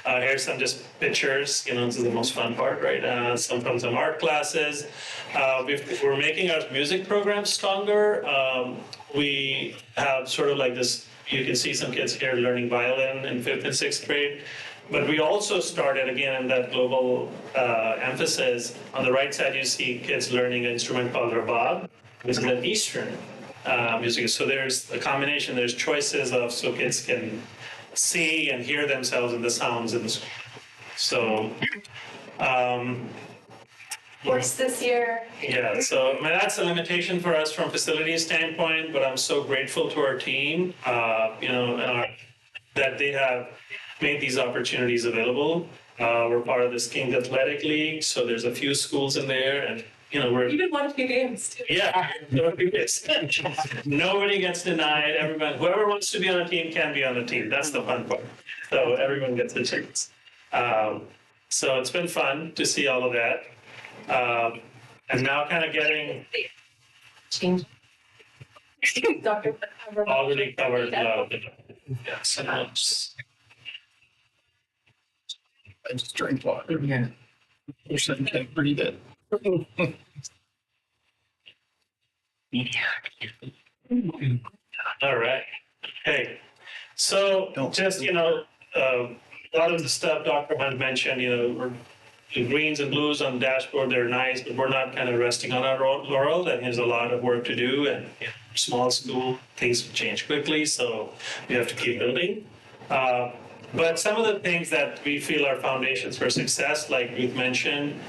Here's some just pictures, this is the most fun part, right? Some from some art classes. We're making our music programs stronger. We have sort of like this, you can see some kids here learning violin in 5th and 6th grade. But we also started, again, in that global emphasis. On the right side, you see kids learning an instrument called rabab, which is an Eastern music. So there's a combination, there's choices so kids can see and hear themselves in the sounds in the school. So, Course this year. Yeah, so that's a limitation for us from facility standpoint, but I'm so grateful to our team, that they have made these opportunities available. We're part of this King Athletic League, so there's a few schools in there, and we're Even won a few games too. yeah, nobody gets denied. Everyone, whoever wants to be on a team can be on a team. That's the fun part. So everyone gets a chance. So it's been fun to see all of that. And now kind of getting Change. Dr. already covered. Yes. I just drink water. Yeah. Wish I could breathe it. All right. Hey, so just, a lot of the stuff Dr. Hunt mentioned, the greens and blues on the dashboard, they're nice, but we're not kind of resting on our laurels. And there's a lot of work to do. And small school, things change quickly, so we have to keep building. But some of the things that we feel are foundations for success, like Ruth mentioned,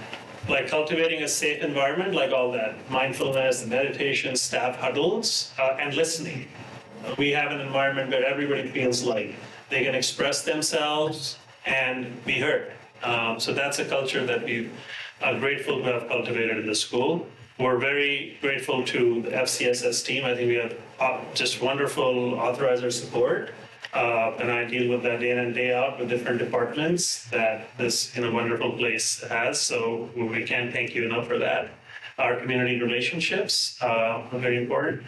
like cultivating a safe environment, like all that mindfulness, meditation, staff huddles, and listening. We have an environment where everybody feels like they can express themselves and be heard. So that's a culture that we are grateful to have cultivated in the school. We're very grateful to the FCSS team. I think we have just wonderful authorizer support. And I deal with that day in and day out with different departments that this wonderful place has. So we can't thank you enough for that. Our community relationships are very important.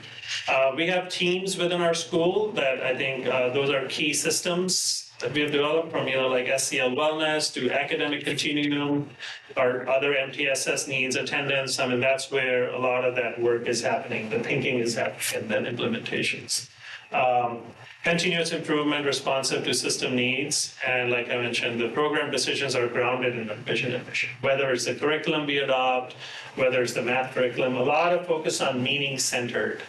We have teams within our school that I think those are key systems that we have developed from, like SEL wellness to academic continuum, or other MTSS needs, attendance. I mean, that's where a lot of that work is happening. The thinking is happening and then implementations. Continuous improvement responsive to system needs. And like I mentioned, the program decisions are grounded in a vision and mission. Whether it's the curriculum we adopt, whether it's the math curriculum, a lot of focus on meaning-centered,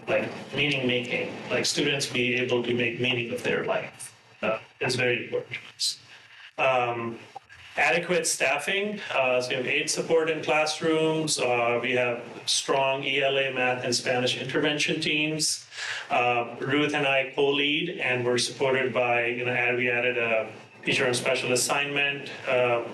like meaning making, like students be able to make meaning of their life is very important to us. Adequate staffing, so we have 8 support in classrooms. We have strong ELA, math, and Spanish intervention teams. Ruth and I co-lead, and we're supported by, we added a teacher and special assignment.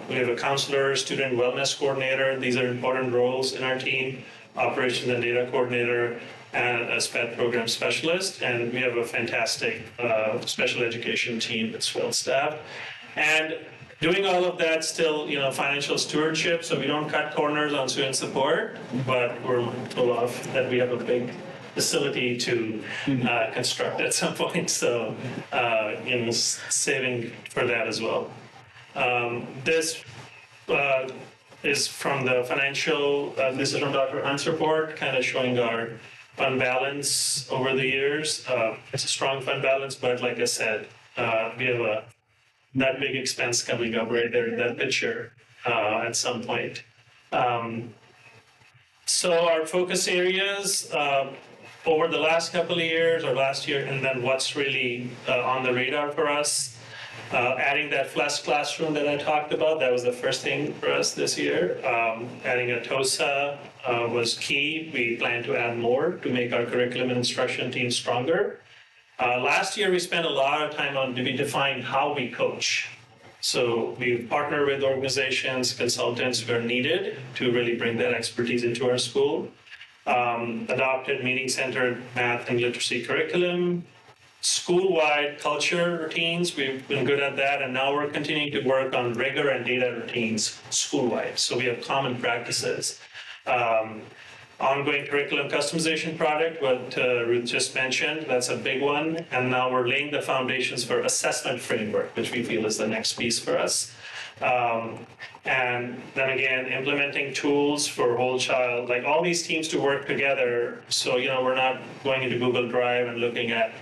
We have a counselor, student wellness coordinator. These are important roles in our team, operations and data coordinator, and a SPED program specialist. And we have a fantastic special education team that's well staffed. And doing all of that still, financial stewardship, so we don't cut corners on student support, but we're mindful of that we have a big facility to construct at some point, so saving for that as well. This is from the financial, this is from Dr. Hunt's report, kind of showing our fund balance over the years. It's a strong fund balance, but like I said, we have that big expense coming up right there in that picture at some point. So our focus areas over the last couple of years or last year, and then what's really on the radar for us, adding that flex classroom that I talked about, that was the first thing for us this year. Adding a TOSA was key. We plan to add more to make our curriculum and instruction team stronger. Last year, we spent a lot of time on defining how we coach. So we partner with organizations, consultants where needed to really bring that expertise into our school. Adopted meaning-centered math and literacy curriculum. School-wide culture routines, we've been good at that, and now we're continuing to work on rigor and data routines school-wide. So we have common practices. Ongoing curriculum customization project, what Ruth just mentioned, that's a big one. And now we're laying the foundations for assessment framework, which we feel is the next piece for us. And then again, implementing tools for whole child, like all these teams to work together. So, we're not going into Google Drive and looking at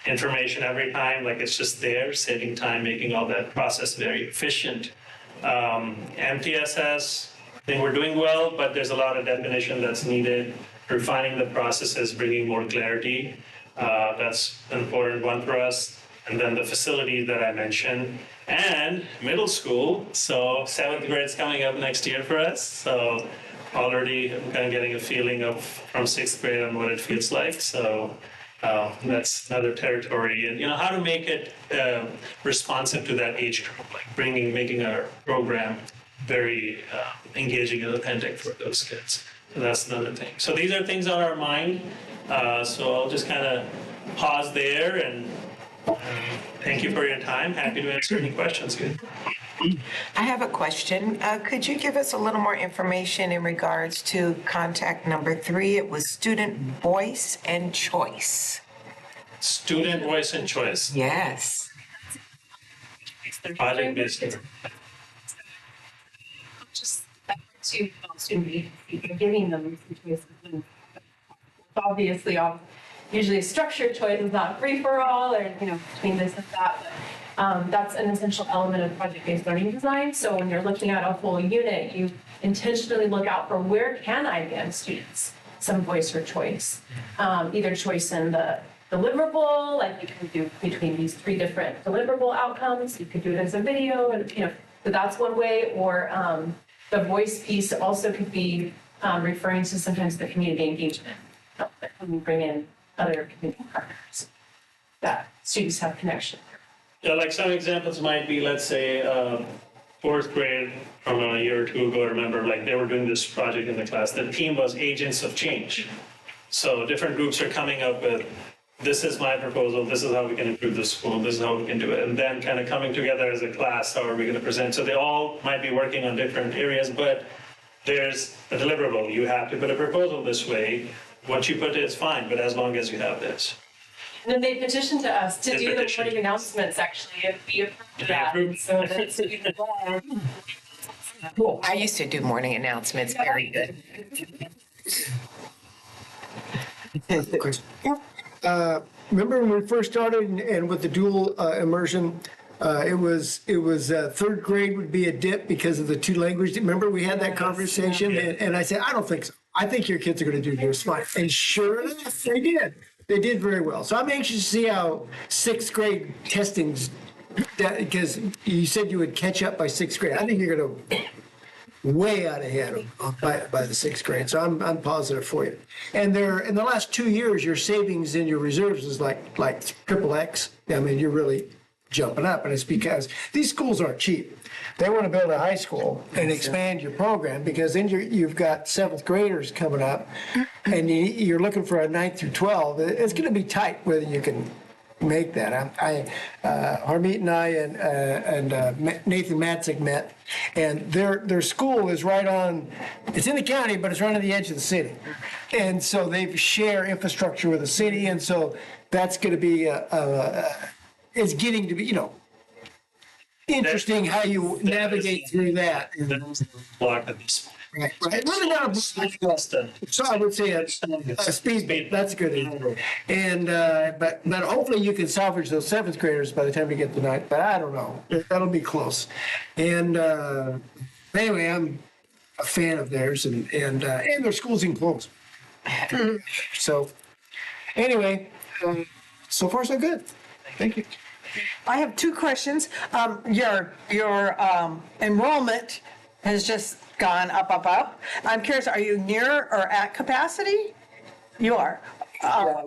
information every time, like it's just there, saving time, making all that process very efficient. MTSS, I think we're doing well, but there's a lot of definition that's needed, refining the processes, bringing more clarity. That's an important one for us. And then the facility that I mentioned, and middle school. So 7th grade's coming up next year for us. So already I'm kind of getting a feeling of from 6th grade on what it feels like. So that's another territory. And how to make it responsive to that age group, like making our program very engaging and authentic for those kids. So that's another thing. So these are things on our mind. So I'll just kind of pause there and thank you for your time. Happy to answer any questions. I have a question. Could you give us a little more information in regards to contact number 3? It was student voice and choice. Student voice and choice. Yes. Project based. Just to student, you're giving them some choices. And obviously, usually a structured choice is not free for all, or between this and that. But that's an essential element of project-based learning design. So when you're looking at a whole unit, you intentionally look out for where can I give students some voice or choice, either choice in the deliverable, like you can do between these 3 different deliverable outcomes. You could do it as a video, and so that's one way. Or the voice piece also could be referring to sometimes the community engagement. When we bring in other community partners that students have connection. Yeah, like some examples might be, let's say, 4th grade from a year or 2 ago, I remember, like they were doing this project in the class. The theme was agents of change. So different groups are coming up with, this is my proposal, this is how we can improve the school, this is how we can do it. And then kind of coming together as a class, how are we going to present? So they all might be working on different areas, but there's a deliverable. You have to put a proposal this way. What you put is fine, but as long as you have this. And then they petitioned to us to They do petitioned. the morning announcements, actually, if we approved that. So that's Cool. I used to do morning announcements. Very good. Remember when we first started and with the dual immersion, it was 3rd grade would be a dip because of the 2 languages. Remember we had that conversation, and I said, I don't think so. I think your kids are going to do just fine. And sure enough, they did. They did very well. So I'm anxious to see how 6th grade testings, because you said you would catch up by 6th grade. I think you're going to way out ahead by the 6th grade. So I'm positive for you. And in the last 2 years, your savings in your reserves is like triple X. I mean, you're really jumping up, and it's because these schools aren't cheap. They want to build a high school and expand your program, because then you've got 7th graders coming up, and you're looking for a 9th through 12. It's going to be tight whether you can make that. Harmeet and I and Nathan Matzig met, and their school is right on. It's in the county, but it's right on the edge of the city, and so they share infrastructure with the city, and so that's going to be it's getting to be interesting how you navigate through that. Block of this. Right. Really not a so I would say a speed bump. That's good. And but hopefully you can salvage those 7th graders by the time you get to 9th. But I don't know. That'll be close. And anyway, I'm a fan of theirs, and their school's enclosed. So anyway, so far so good. Thank you. I have 2 questions. Your enrollment has just gone up. I'm curious, are you near or at capacity? You are.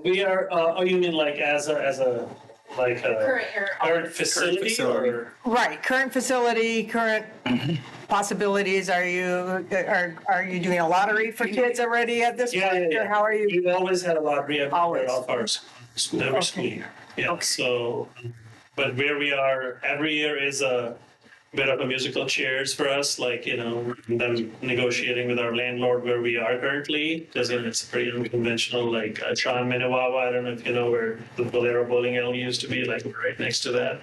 We are. Oh, you mean like as a current facility or? Right, current facility, current possibilities. Are you doing a lottery for kids already at this point? Or how are you? We've always had a lottery every school year. Yeah. Okay. So, but where we are every year is a bit of a musical chairs for us, like, them negotiating with our landlord where we are currently, because it's pretty unconventional, like Tron Minnewawa, I don't know if you know where the Bolero Bowling Alley used to be, like right next to that.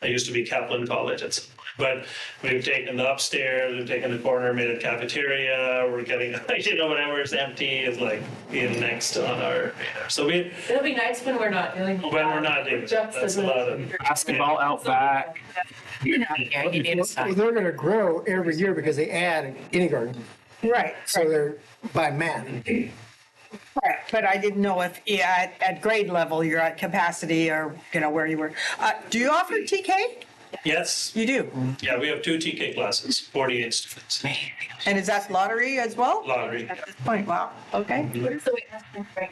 It used to be Kaplan College at some point. But we've taken the upstairs, we've taken the corner, made it cafeteria, we're getting, whatever is empty is like next on our, so it'll be nice when we're not doing that. When we're not doing that, that's a lot of basketball out back. Well, they're going to grow every year because they add in kindergarten. Right. So they're by math. Right, but I didn't know if at grade level you're at capacity or where you were. Do you offer TK? Yes. You do? Yeah, we have 2 TK classes, 48 students. And is that lottery as well? Lottery. At this point, wow, okay. Mm-hmm.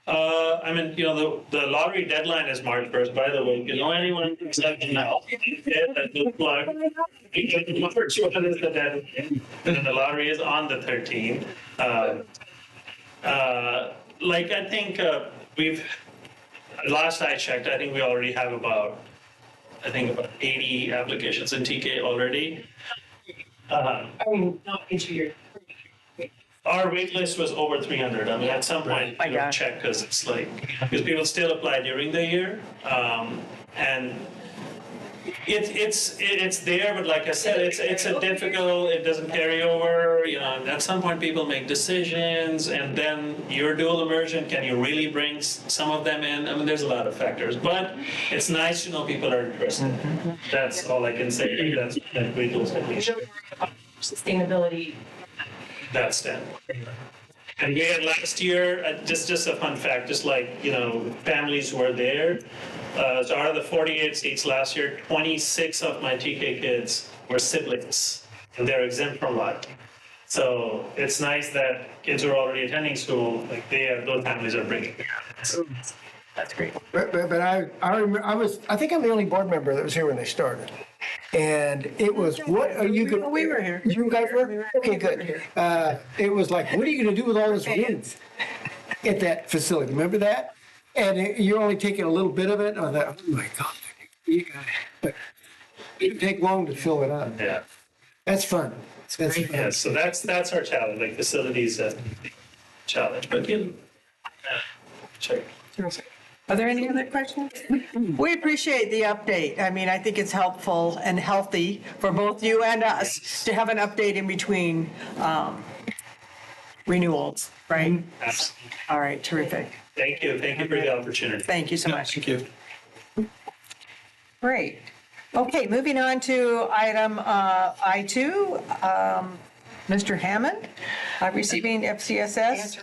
I mean, the lottery deadline is March 1st, by the way. If you know anyone who's now, that good luck. Because March 1st is the deadline, and then the lottery is on the 13th. I think last I checked, I think we already have about 80 applications in TK already. Not into your. Our wait list was over 300. I mean, at some point, check because because people still apply during the year, and it's there. But like I said, it's a difficult. It doesn't carry over. And at some point, people make decisions, and then your dual immersion. Can you really bring some of them in? I mean, there's a lot of factors, but it's nice to know people are interested. That's all I can say. That's great tools at least. Sustainability. That's that. And we had last year, just a fun fact, just families were there. So out of the 48 seats last year, 26 of my TK kids were siblings, and they're exempt from lottery. So it's nice that kids who are already attending school, those families are bringing their kids. That's great. But I think I'm the only board member that was here when they started. And it was, what are you going to? We were here. You guys were? Okay, good. It was like, what are you going to do with all this room at that facility? Remember that? And you're only taking a little bit of it. I thought, oh my God. But it didn't take long to fill it up. Yeah. That's fun. That's fun. Yeah, so that's our challenge, facilities challenge. But check. Are there any other questions? We appreciate the update. I mean, I think it's helpful and healthy for both you and us to have an update in between renewals, right? Absolutely. All right, terrific. Thank you for the opportunity. Thank you so much. Thank you. Great. Okay, moving on to item I2, Mr. Hammond, receiving FCSS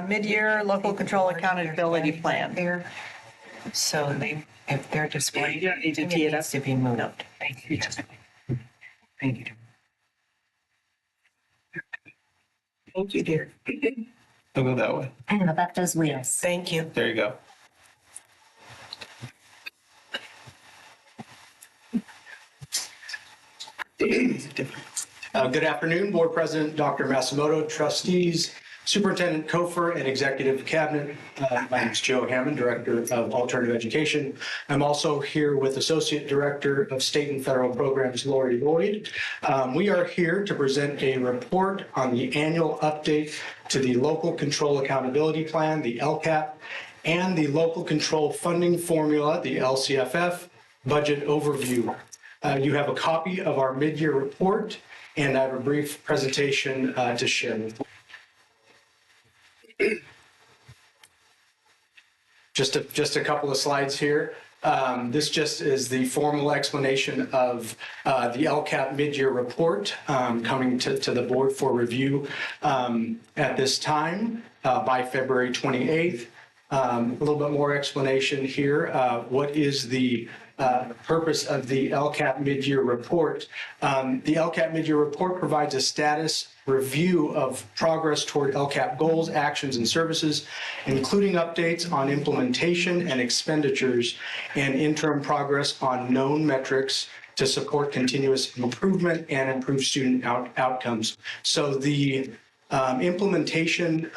mid-year local control accountability plan. So if they're displaying, You don't need to tee it up. needs to be moved. Thank you. Thank you. Thank you, dear. I'll go that way. How about those wheels? Thank you. There you go. Good afternoon, Board President Dr. Matsumoto, trustees, Superintendent Kofer, and Executive Cabinet. My name is Joe Hammond, Director of Alternative Education. I'm also here with Associate Director of State and Federal Programs, Lori Lloyd. We are here to present a report on the annual update to the Local Control Accountability Plan, the LCAP, and the Local Control Funding Formula, the LCFF, budget overview. You have a copy of our mid-year report, and I have a brief presentation to share with you. Just a couple of slides here. This just is the formal explanation of the LCAP mid-year report coming to the board for review at this time by February 28th. A little bit more explanation here. What is the purpose of the LCAP mid-year report? The LCAP mid-year report provides a status review of progress toward LCAP goals, actions, and services, including updates on implementation and expenditures and interim progress on known metrics to support continuous improvement and improve student outcomes. So the implementation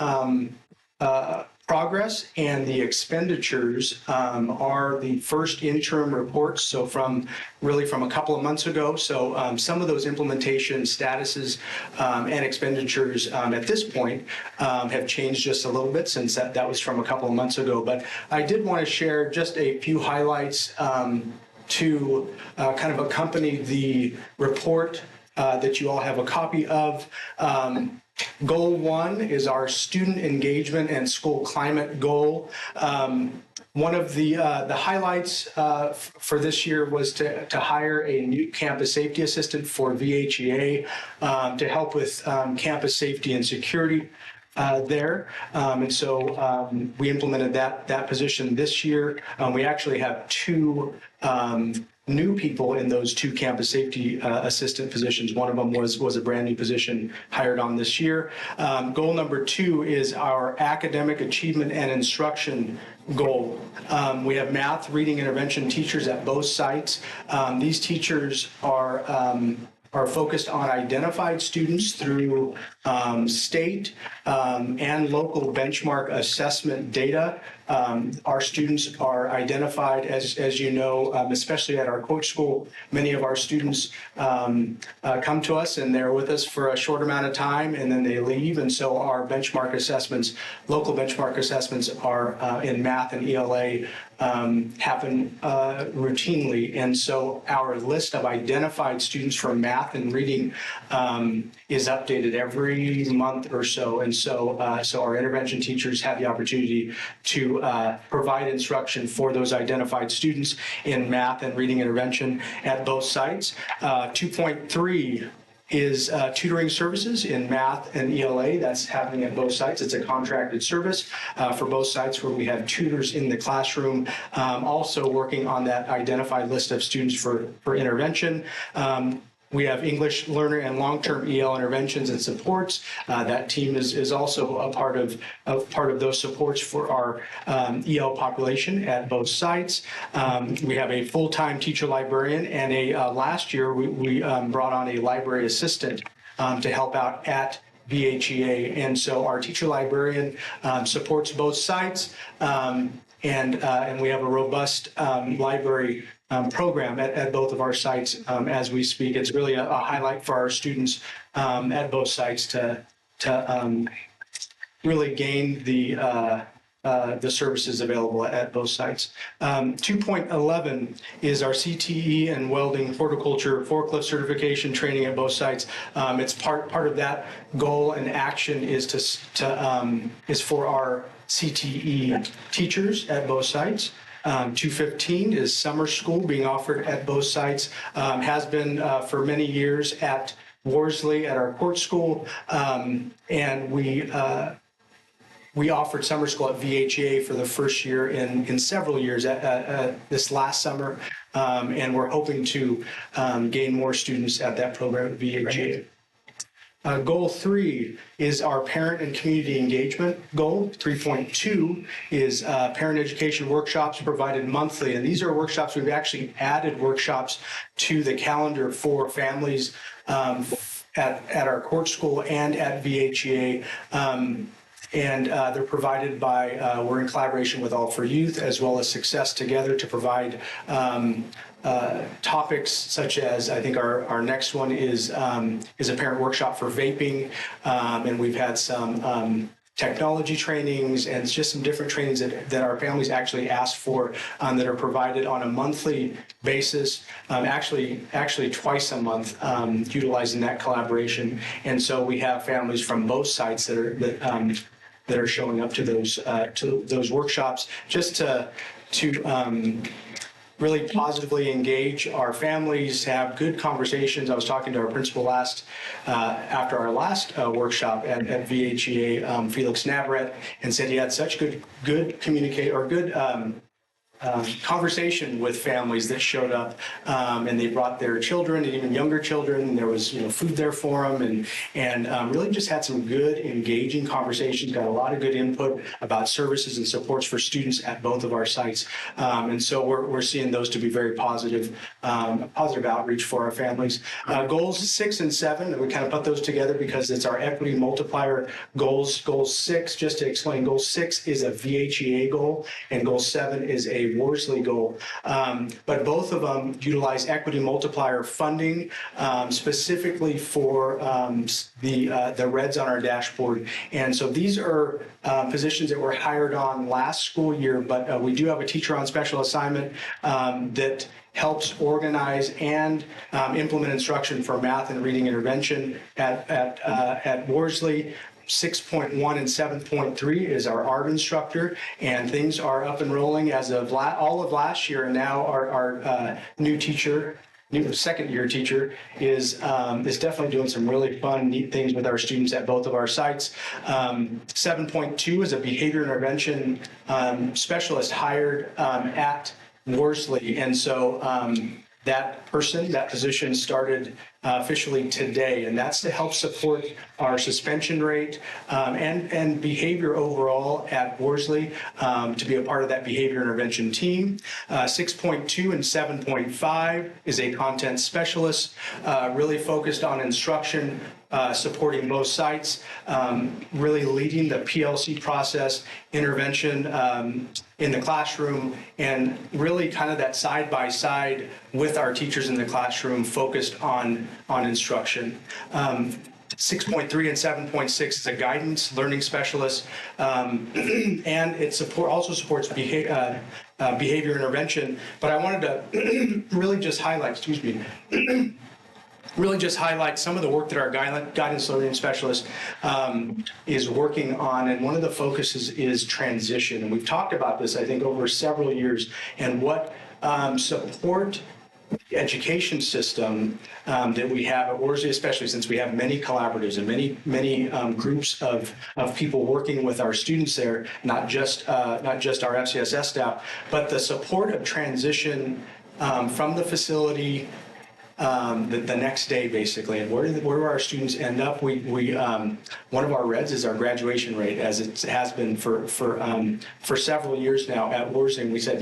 progress and the expenditures are the first interim reports, so from a couple of months ago. So some of those implementation statuses and expenditures at this point have changed just a little bit since that was from a couple of months ago. But I did want to share just a few highlights to kind of accompany the report that you all have a copy of. Goal 1 is our student engagement and school climate goal. One of the highlights for this year was to hire a new campus safety assistant for VHEA to help with campus safety and security there. And so we implemented that position this year. We actually have two new people in those 2 campus safety assistant positions. One of them was a brand new position hired on this year. Goal number 2 is our academic achievement and instruction goal. We have math, reading intervention teachers at both sites. These teachers are focused on identified students through state and local benchmark assessment data. Our students are identified, as you know, especially at our coach school. Many of our students come to us and they're with us for a short amount of time and then they leave. And so our benchmark assessments, local benchmark assessments are in math and ELA happen routinely. And so our list of identified students for math and reading is updated every month or so. And so our intervention teachers have the opportunity to provide instruction for those identified students in math and reading intervention at both sites. 2.3 is tutoring services in math and ELA. That's happening at both sites. It's a contracted service for both sites where we have tutors in the classroom, also working on that identified list of students for intervention. We have English learner and long-term EL interventions and supports. That team is also a part of those supports for our EL population at both sites. We have a full-time teacher librarian, and last year we brought on a library assistant to help out at VHEA. And so our teacher librarian supports both sites, and we have a robust library program at both of our sites as we speak. It's really a highlight for our students at both sites to really gain the services available at both sites. 2.11 is our CTE and welding horticulture forklift certification training at both sites. It's part of that goal and action is is for our CTE teachers at both sites. 215 is summer school being offered at both sites, has been for many years at Worsley at our court school, and we offered summer school at VHA for the first year in several years this last summer, and we're hoping to gain more students at that program at VHA. Goal 3 is our parent and community engagement goal. 3.2 is parent education workshops provided monthly. And these are workshops, we've actually added workshops to the calendar for families at our court school and at VHEA. And they're provided by, we're in collaboration with All for Youth as well as Success Together to provide topics such as, I think our next one is a parent workshop for vaping, and we've had some technology trainings and just some different trainings that our families actually asked for that are provided on a monthly basis, actually twice a month, utilizing that collaboration. And so we have families from both sites that are showing up to those workshops just to really positively engage our families, have good conversations. I was talking to our principal after our last workshop at VHEA, Felix Navarrete, and said he had such good conversation with families that showed up, and they brought their children and even younger children, and there was food there for them, and really just had some good engaging conversations, got a lot of good input about services and supports for students at both of our sites, and so we're seeing those to be very positive outreach for our families. Goals 6 and 7, and we kind of put those together because it's our equity multiplier goals. Goal 6, just to explain, goal 6 is a VHEA goal, and goal 7 is a Worsley goal, but both of them utilize equity multiplier funding specifically for the reds on our dashboard. And so these are positions that were hired on last school year, but we do have a teacher on special assignment that helps organize and implement instruction for math and reading intervention at Worsley. 6.1 and 7.3 is our art instructor, and things are up and rolling as of all of last year. And now our new second-year teacher is definitely doing some really fun, neat things with our students at both of our sites. 7.2 is a behavior intervention specialist hired at Worsley, and so that position started officially today, and that's to help support our suspension rate and behavior overall at Worsley, to be a part of that behavior intervention team. 6.2 and 7.5 is a content specialist, really focused on instruction, supporting both sites, really leading the PLC process, intervention in the classroom, and really kind of that side-by-side with our teachers in the classroom focused on instruction. 6.3 and 7.6 is a guidance learning specialist, and it also supports behavior intervention. But I wanted to really just highlight, really just highlight some of the work that our guidance learning specialist is working on. And one of the focuses is transition. And we've talked about this, I think, over several years, and what support education system that we have at Worsley, especially since we have many collaboratives and many groups of people working with our students there, not just our FCSS staff, but the support of transition from the facility the next day, basically. And where do our students end up? We one of our reds is our graduation rate, as it has been for several years now at Worsley. And we said,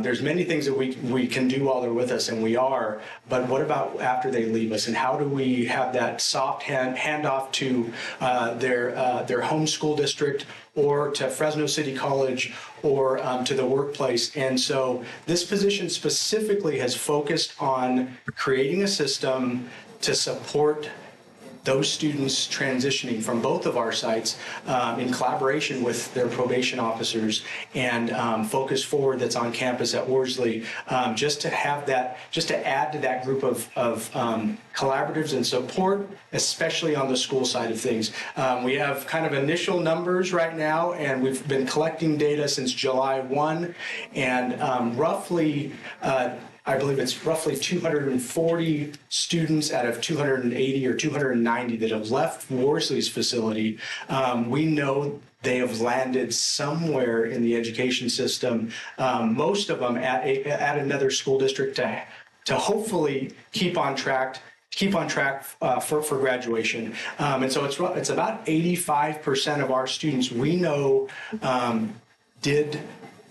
there's many things that we can do while they're with us, and we are, but what about after they leave us, and how do we have that soft handoff to their home school district, or to Fresno City College, or to the workplace? And so this position specifically has focused on creating a system to support those students transitioning from both of our sites in collaboration with their probation officers and Focus Forward that's on campus at Worsley, just to have that, just to add to that group of collaboratives and support, especially on the school side of things. We have kind of initial numbers right now, and we've been collecting data since July 1, and roughly I believe it's roughly 240 students out of 280 or 290 that have left Worsley's facility. We know they have landed somewhere in the education system, most of them at another school district to hopefully keep on track for graduation. And so it's about 85% of our students we know did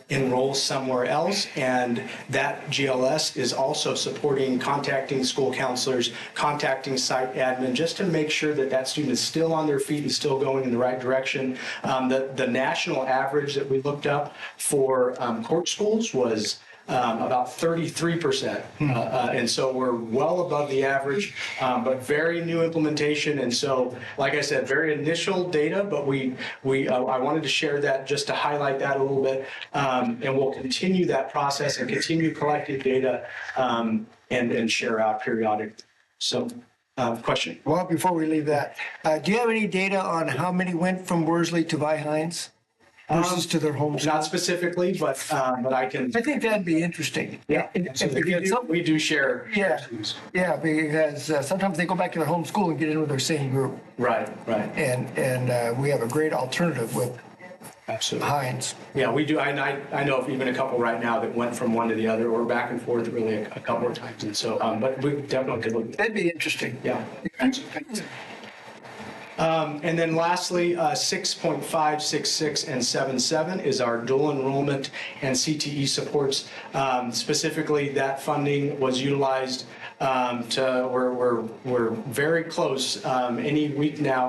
enroll somewhere else, and that GLS is also supporting contacting school counselors, contacting site admin, just to make sure that that student is still on their feet and still going in the right direction. The national average that we looked up for court schools was about 33%. And so we're well above the average, but very new implementation. And so, like I said, very initial data, but I wanted to share that just to highlight that a little bit. And we'll continue that process and continue collecting data and share out periodically. So, question? Well, before we leave that, do you have any data on how many went from Worsley to Vi-Hines versus to their home? Not specifically, but I can. I think that'd be interesting. Yeah, we do share. Yeah, because sometimes they go back to their home school and get in with their same group. Right. And we have a great alternative with Hines. Yeah, we do. I know of even a couple right now that went from one to the other, or back and forth really a couple of times. And so, but we definitely could look at that. That'd be interesting. Yeah. And then lastly, 6.5, 6, and 7.7 is our dual enrollment and CTE supports. Specifically, that funding was utilized we're very close any week now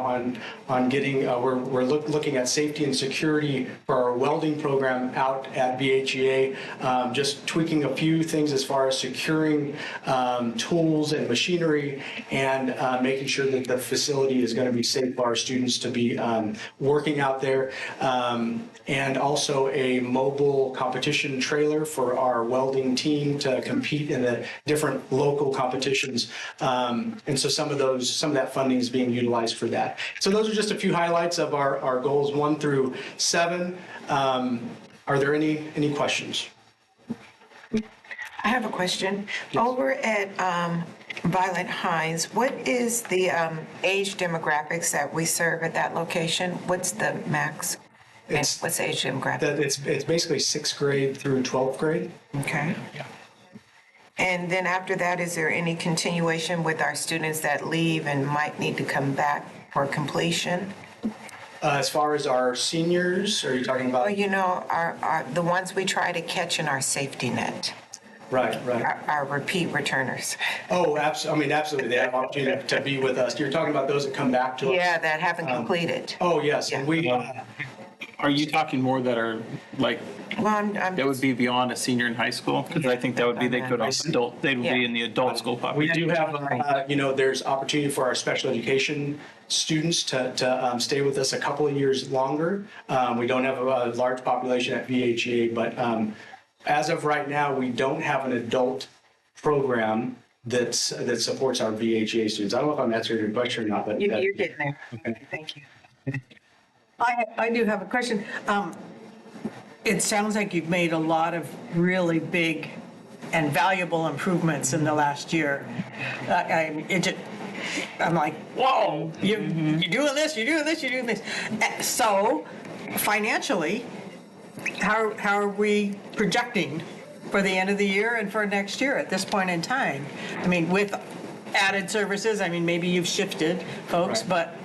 on getting, we're looking at safety and security for our welding program out at BHEA, just tweaking a few things as far as securing tools and machinery, and making sure that the facility is going to be safe for our students to be working out there. And also a mobile competition trailer for our welding team to compete in the different local competitions. And so some of that funding is being utilized for that. So those are just a few highlights of our goals 1 through 7. Are there any questions? I have a question. Over at Violet Hines, what is the age demographics that we serve at that location? What's the max? What's the age demographic? It's basically 6th grade through 12th grade. Okay. Yeah. And then after that, is there any continuation with our students that leave and might need to come back for completion? As far as our seniors, are you talking about? Well, you know, the ones we try to catch in our safety net. Right. Our repeat returners. Oh, absolutely. They have opportunity to be with us. You're talking about those that come back to us? Yeah, that haven't completed. Oh, yes. And we. Are you talking more that are like, well, that would be beyond a senior in high school? Because I think that would be, they would be in the adult school population. We do have, there's opportunity for our special education students to stay with us a couple of years longer. We don't have a large population at VHA, but as of right now, we don't have an adult program that supports our VHA students. I don't know if I'm answering your question or not, but. You're getting there. Okay. Thank you. I do have a question. It sounds like you've made a lot of really big and valuable improvements in the last year. I'm like, whoa, you're doing this, you're doing this, you're doing this. So financially, how are we projecting for the end of the year and for next year at this point in time? I mean, with added services, I mean, maybe you've shifted folks, but.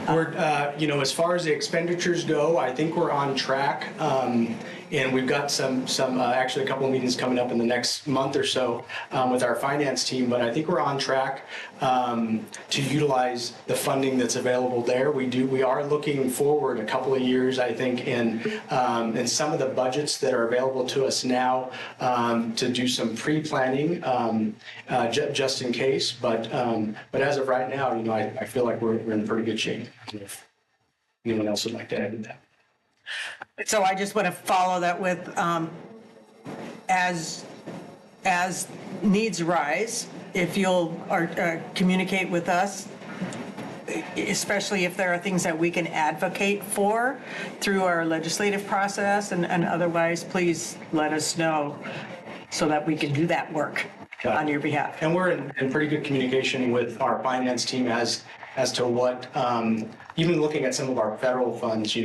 We're, as far as the expenditures go, I think we're on track. And we've got some actually a couple of meetings coming up in the next month or so with our finance team, but I think we're on track to utilize the funding that's available there. We are looking forward a couple of years, I think, in some of the budgets that are available to us now to do some pre-planning just in case. But as of right now, I feel like we're in pretty good shape. If anyone else would like to add to that. So I just want to follow that with, as needs rise, if you'll communicate with us, especially if there are things that we can advocate for through our legislative process and otherwise, please let us know so that we can do that work on your behalf. And we're in pretty good communication with our finance team as to what, even looking at some of our federal funds,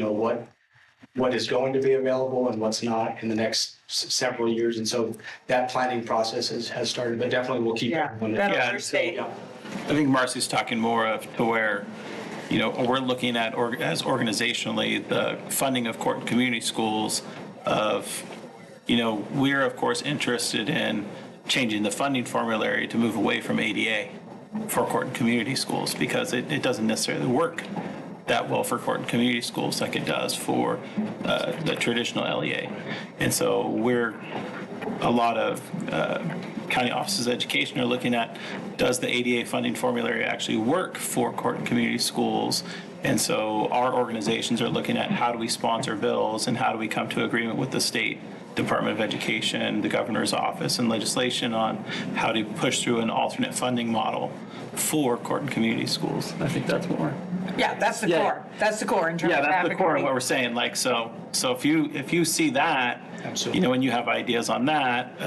what is going to be available and what's not in the next several years. And so that planning process has started, but definitely we'll keep everyone. I think Marcy's talking more of to where, we're looking at as organizationally the funding of court and community schools of, we're of course interested in changing the funding formulary to move away from ADA for court and community schools because it doesn't necessarily work that well for court and community schools like it does for the traditional LEA. And so a lot of county offices of education are looking at, does the ADA funding formulary actually work for court and community schools? And so our organizations are looking at how do we sponsor bills and how do we come to agreement with the state Department of Education, the governor's office, and legislation on how to push through an alternate funding model for court and community schools. I think that's what we're. Yeah, that's the core. That's the core in terms of that's the core of what we're saying. Like, so if you see that, absolutely, and you have ideas on that,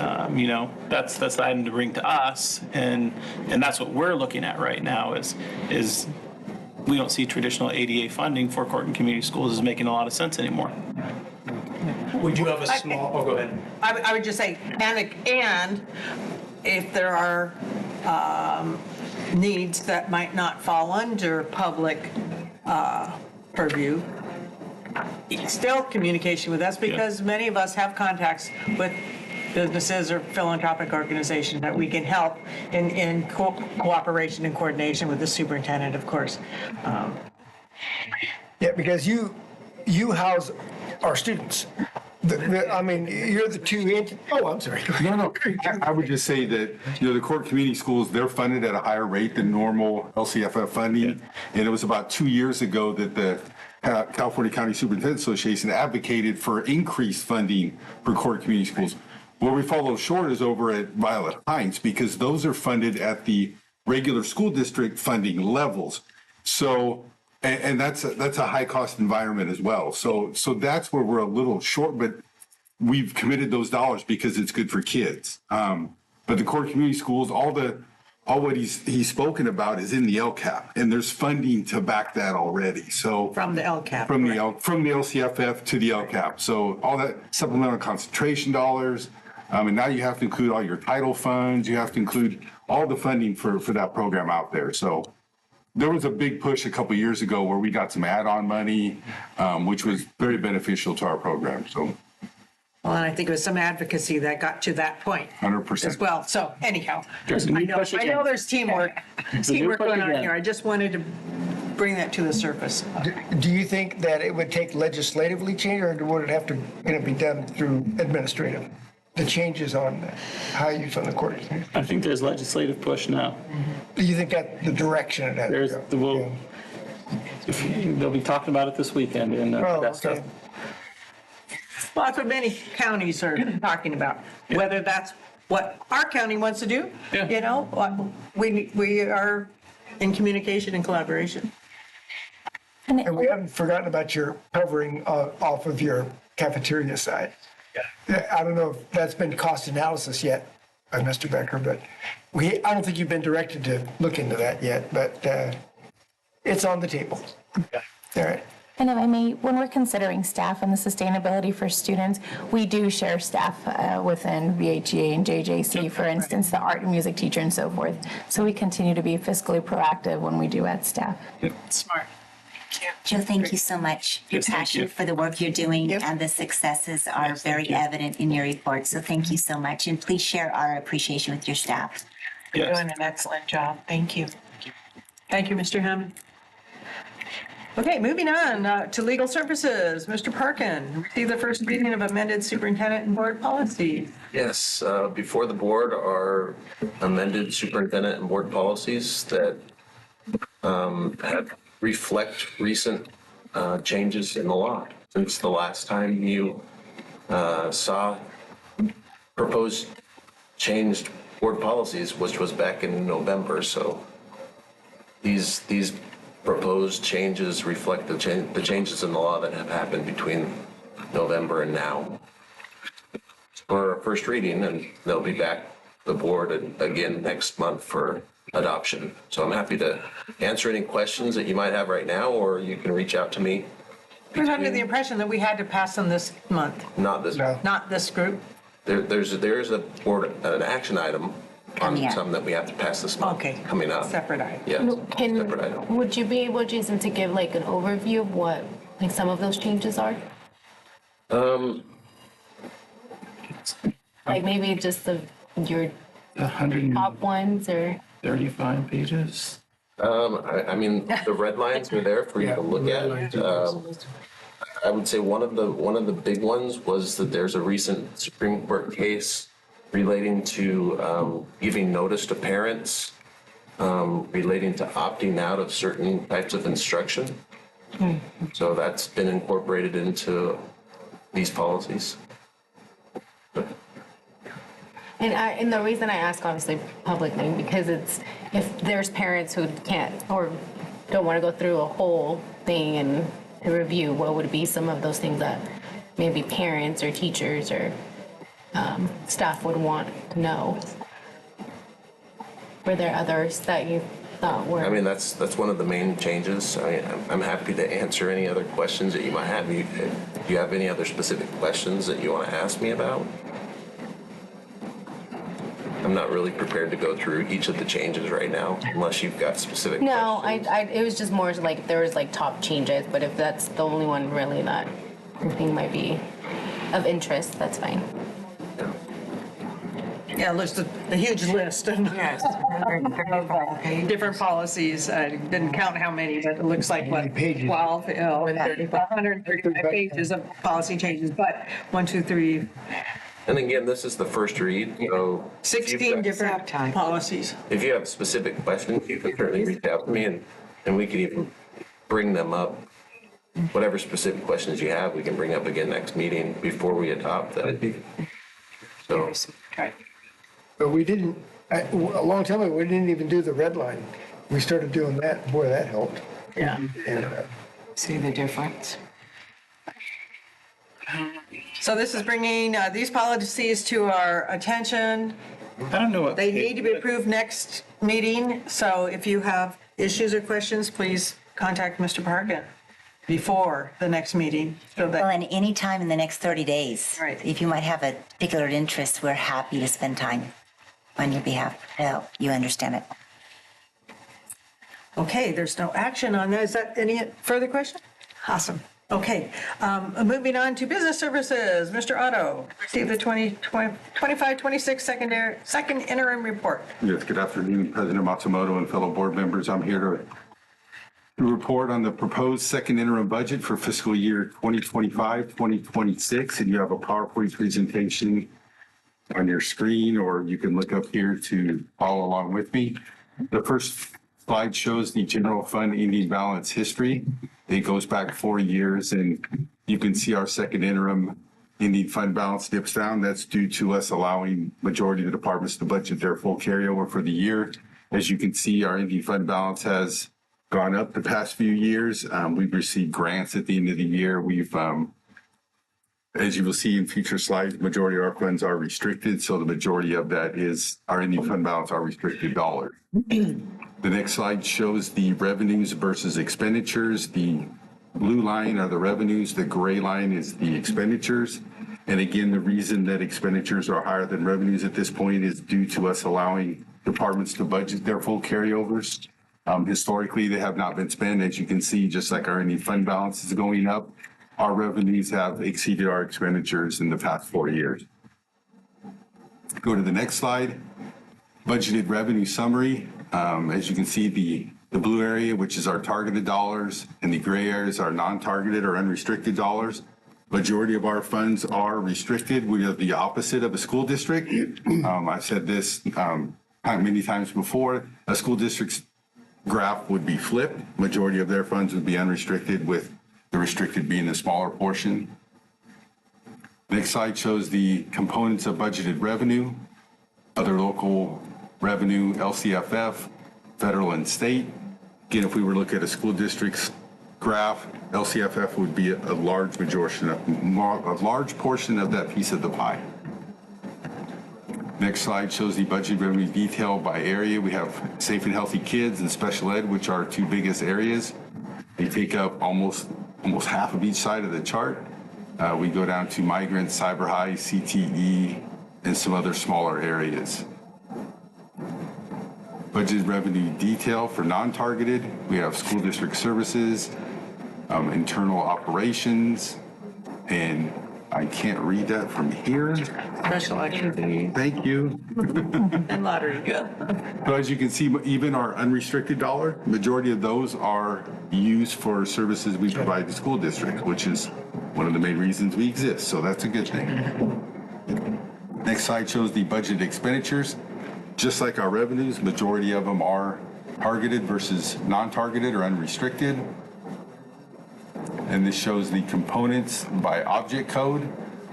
that's the item to bring to us, and that's what we're looking at right now is we don't see traditional ADA funding for court and community schools as making a lot of sense anymore. We do have a small, go ahead. I would just say, and if there are needs that might not fall under public purview, still communication with us because many of us have contacts with businesses or philanthropic organizations that we can help in cooperation and coordination with the superintendent, of course. Yeah, because you house our students. You're the two. I'm sorry. No. I would just say that the court community schools, they're funded at a higher rate than normal LCFF funding, and it was about 2 years ago that the California County Superintendent Association advocated for increased funding for court community schools. Where we fall short is over at Violet Heights because those are funded at the regular school district funding levels. So. And that's a high cost environment as well. So that's where we're a little short, but we've committed those dollars because it's good for kids. But the core community schools, all what he's spoken about is in the LCAP, and there's funding to back that already. So from the LCAP, from the LCFF to the LCAP. So all that supplemental concentration dollars, And now you have to include all your title funds, you have to include all the funding for that program out there. So there was a big push a couple years ago where we got some add-on money, which was very beneficial to our program. So Well, and I think it was some advocacy that got to that point 100%. as well. So anyhow, There's a new I know push again. there's teamwork push going on again. here. I just wanted to bring that to the surface. Do you think that it would take legislatively change, or would it have to, be done through administrative? The changes on how you fund the court? I think there's legislative push now. Do you think that the direction it has to There's, go? they'll be talking about it this weekend and that stuff. Well, that's what many counties are talking about, whether that's what our county wants to do. We are in communication and collaboration. And we haven't forgotten about your covering off of your cafeteria side. Yeah. I don't know if that's been cost analysis yet by Mr. Becker, but I don't think you've been directed to look into that yet, but it's on the table. All right. And if I may, when we're considering staff and the sustainability for students, we do share staff within VHEA and JJC, for instance, the art and music teacher and so forth. So we continue to be fiscally proactive when we do add staff. Smart. Joe, thank you so much. Your passion for the work you're doing and the successes are very evident in your report. So thank you so much. And please share our appreciation with your staff. You're doing an excellent job. Thank you. Thank you, Mr. Hammond. Okay, moving on to legal services. Mr. Parkin, receive the first reading of amended superintendent and board policies. Yes, before the board are amended superintendent and board policies that have reflect recent changes in the law. Since the last time you saw proposed changed board policies, which was back in November. So these proposed changes reflect the changes in the law that have happened between November and now. For first reading, and they'll be back the board again next month for adoption. So I'm happy to answer any questions that you might have right now, or you can reach out to me. I was under the impression that we had to pass them this month, Not this. not this group. There's a board, an action item on some that we have to pass this month. Okay. Coming up. Separate item. Yes, separate item. Would you be able, Jason, to give like an overview of what like some of those changes are? Like maybe just your 135 top ones or? pages. I mean, the red lines are there for you to look at. I would say one of the big ones was that there's a recent Supreme Court case relating to giving notice to parents, relating to opting out of certain types of instruction. So that's been incorporated into these policies. And the reason I ask, obviously, publicly, because it's, if there's parents who can't or don't want to go through a whole thing and review, what would be some of those things that maybe parents or teachers or staff would want to know? Were there others that you thought were? I mean, that's one of the main changes. I'm happy to answer any other questions that you might have. Do you have any other specific questions that you want to ask me about? I'm not really prepared to go through each of the changes right now, unless you've got specific No, questions. it was just more like if there was like top changes, but if that's the only one really that I think might be of interest, that's fine. Yeah, there's a huge list of different policies. I didn't count how many, but it looks like, what, 12, 135 pages of policy changes, but 1, 2, 3. And again, this is the first read, so. 16 different policies. If you have specific questions, you can certainly reach out to me and we can even bring them up. Whatever specific questions you have, we can bring up again next meeting before we adopt that. So. But we didn't, a long time ago, we didn't even do the red line. We started doing that. Boy, that helped. Yeah. And, See the difference. So this is bringing these policies to our attention. I don't know what. They need to be approved next meeting. So if you have issues or questions, please contact Mr. Parkin. before the next meeting, so Well, that, and any time in the next 30 days. Right. If you might have a particular interest, we're happy to spend time on your behalf to help you understand it. okay, there's no action on that. Is that any further question? Awesome. Okay, moving on to business services. Mr. Otto, receive the 25-26 second interim report. Yes, good afternoon, President Matsumoto and fellow board members. I'm here to report on the proposed second interim budget for fiscal year 2025-2026, and you have a PowerPoint presentation on your screen, or you can look up here to follow along with me. The first slide shows the general fund ending balance history. It goes back 4 years, and you can see our second interim ending fund balance dips down. That's due to us allowing majority of the departments to budget their full carryover for the year. As you can see, our ending fund balance has gone up the past few years. We've received grants at the end of the year. We've, as you will see in future slides, majority of our funds are restricted. So the majority of that is our ending fund balance are restricted dollars. The next slide shows the revenues versus expenditures. The blue line are the revenues, the gray line is the expenditures. And again, the reason that expenditures are higher than revenues at this point is due to us allowing departments to budget their full carryovers. Historically, they have not been spent. As you can see, just like our ending fund balance is going up, our revenues have exceeded our expenditures in the past 4 years. Go to the next slide. Budgeted revenue summary. As you can see, the blue area, which is our targeted dollars, and the gray areas are non-targeted or unrestricted dollars. Majority of our funds are restricted. We are the opposite of a school district. I've said this many times before. A school district's graph would be flipped. Majority of their funds would be unrestricted, with the restricted being the smaller portion. Next slide shows the components of budgeted revenue, other local revenue, LCFF, federal and state. Again, if we were to look at a school district's graph, LCFF would be a large portion of that piece of the pie. Next slide shows the budget revenue detail by area. We have safe and healthy kids and special ed, which are our two biggest areas. They take up almost half of each side of the chart. We go down to migrants, cyber high, CTE, and some other smaller areas. Budget revenue detail for non-targeted. We have school district services, internal operations, and I can't read that from here. Special activity. Thank you. And lottery, good. So as you can see, even our unrestricted dollar, majority of those are used for services we provide to school districts, which is one of the main reasons we exist. So that's a good thing. Next slide shows the budget expenditures. Just like our revenues, majority of them are targeted versus non-targeted or unrestricted. And this shows the components by object code.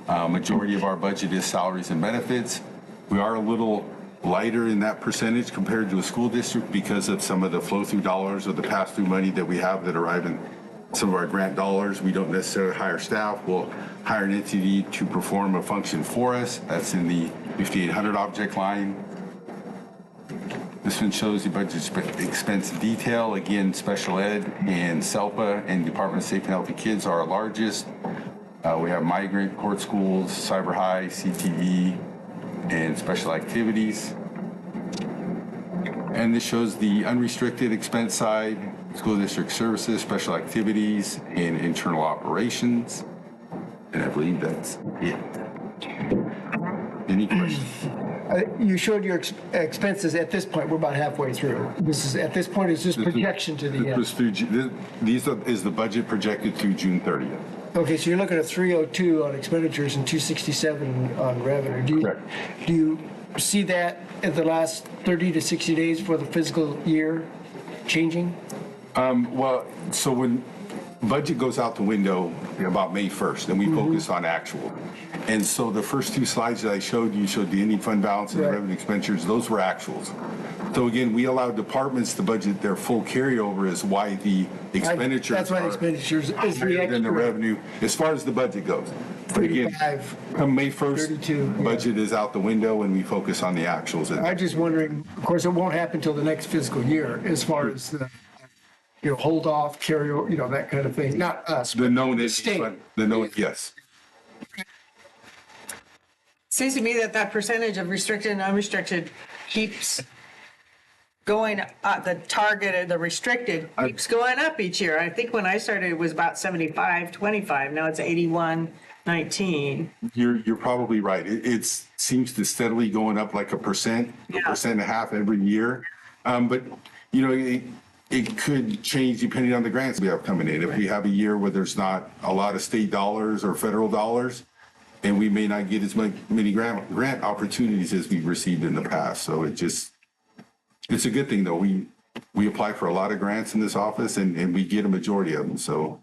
Majority of our budget is salaries and benefits. We are a little lighter in that percentage compared to a school district because of some of the flow-through dollars or the pass-through money that we have that arrive in some of our grant dollars. We don't necessarily hire staff. We'll hire an entity to perform a function for us. That's in the 5800 object line. This one shows the budget expense detail. Again, special ed and SELPA and Department of Safe and Healthy Kids are our largest. We have migrant, court schools, cyber high, CTE, and special activities. And this shows the unrestricted expense side, school district services, special activities, and internal operations. And I believe that's it. Any questions? You showed your expenses at this point. We're about halfway through. At this point, it's just projection to the end. Is the budget projected through June 30th. Okay, so you're looking at 302 on expenditures and 267 on revenue. Do you see that in the last 30 to 60 days for the fiscal year changing? Well, so when budget goes out the window about May 1st, and we focus on actual. And so the first two slides that I showed you showed the ending fund balance and the revenue expenditures. Those were actuals. So again, we allow departments to budget their full carryover is why the expenditures That's why the expenditures is higher than the revenue as far as the budget goes. But again, come May 1st, 32, budget is out the window and we focus on the actuals. I'm just wondering, of course, it won't happen until the next fiscal year as far as the hold off, carry over, that kind of thing. Not us. The known is, state. the known, yes. Seems to me that percentage of restricted and unrestricted keeps going, the targeted, the restricted keeps going up each year. I think when I started, it was about 75-25. Now it's 81-19. You're probably right. It seems to steadily going up like 1%, 1.5% every year. But, it could change depending on the grants we have coming in. If we have a year where there's not a lot of state dollars or federal dollars, and we may not get as many grant opportunities as we've received in the past. So it's a good thing, though. We apply for a lot of grants in this office, and we get a majority of them, so.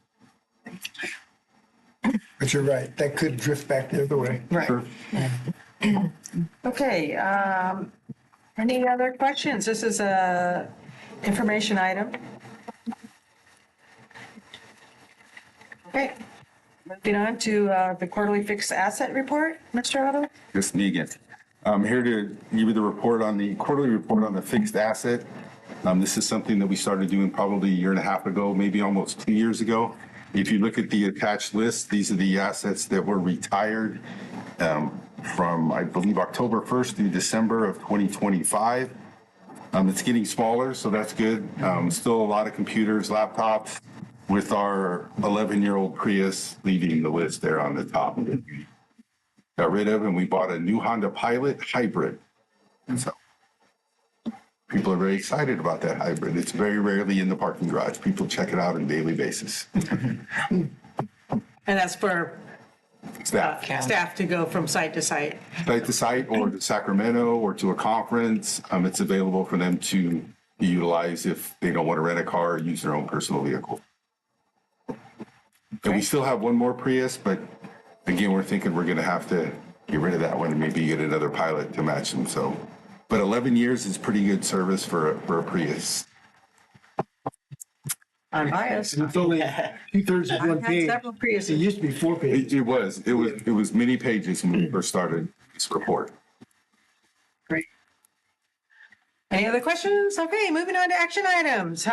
But you're right, that could drift back the other way. Right. Sure. Okay, any other questions? This is a information item. Okay, moving on to the quarterly fixed asset report, Mr. Otto? This is me again. I'm here to give you the report on the quarterly report on the fixed asset. This is something that we started doing probably a year and a half ago, maybe almost 2 years ago. If you look at the attached list, these are the assets that were retired from, I believe, October 1st through December of 2025. It's getting smaller, so that's good. Still a lot of computers, laptops, with our 11-year-old Prius leading the list there on the top. Got rid of, and we bought a new Honda Pilot hybrid. And so people are very excited about that hybrid. It's very rarely in the parking garage. People check it out on a daily basis. And that's for staff to go from site to site. Site to site, or to Sacramento, or to a conference. It's available for them to utilize if they don't want to rent a car or use their own personal vehicle. And we still have one more Prius, but again, we're thinking we're going to have to get rid of that one and maybe get another Pilot to match them. So, but 11 years is pretty good service for a Prius. I'm biased. It's only 2/3 of one I've had page. several Priuses. It used to be 4 pages. It was many pages when we first started this report. Great. Any other questions? Okay, moving on to action items.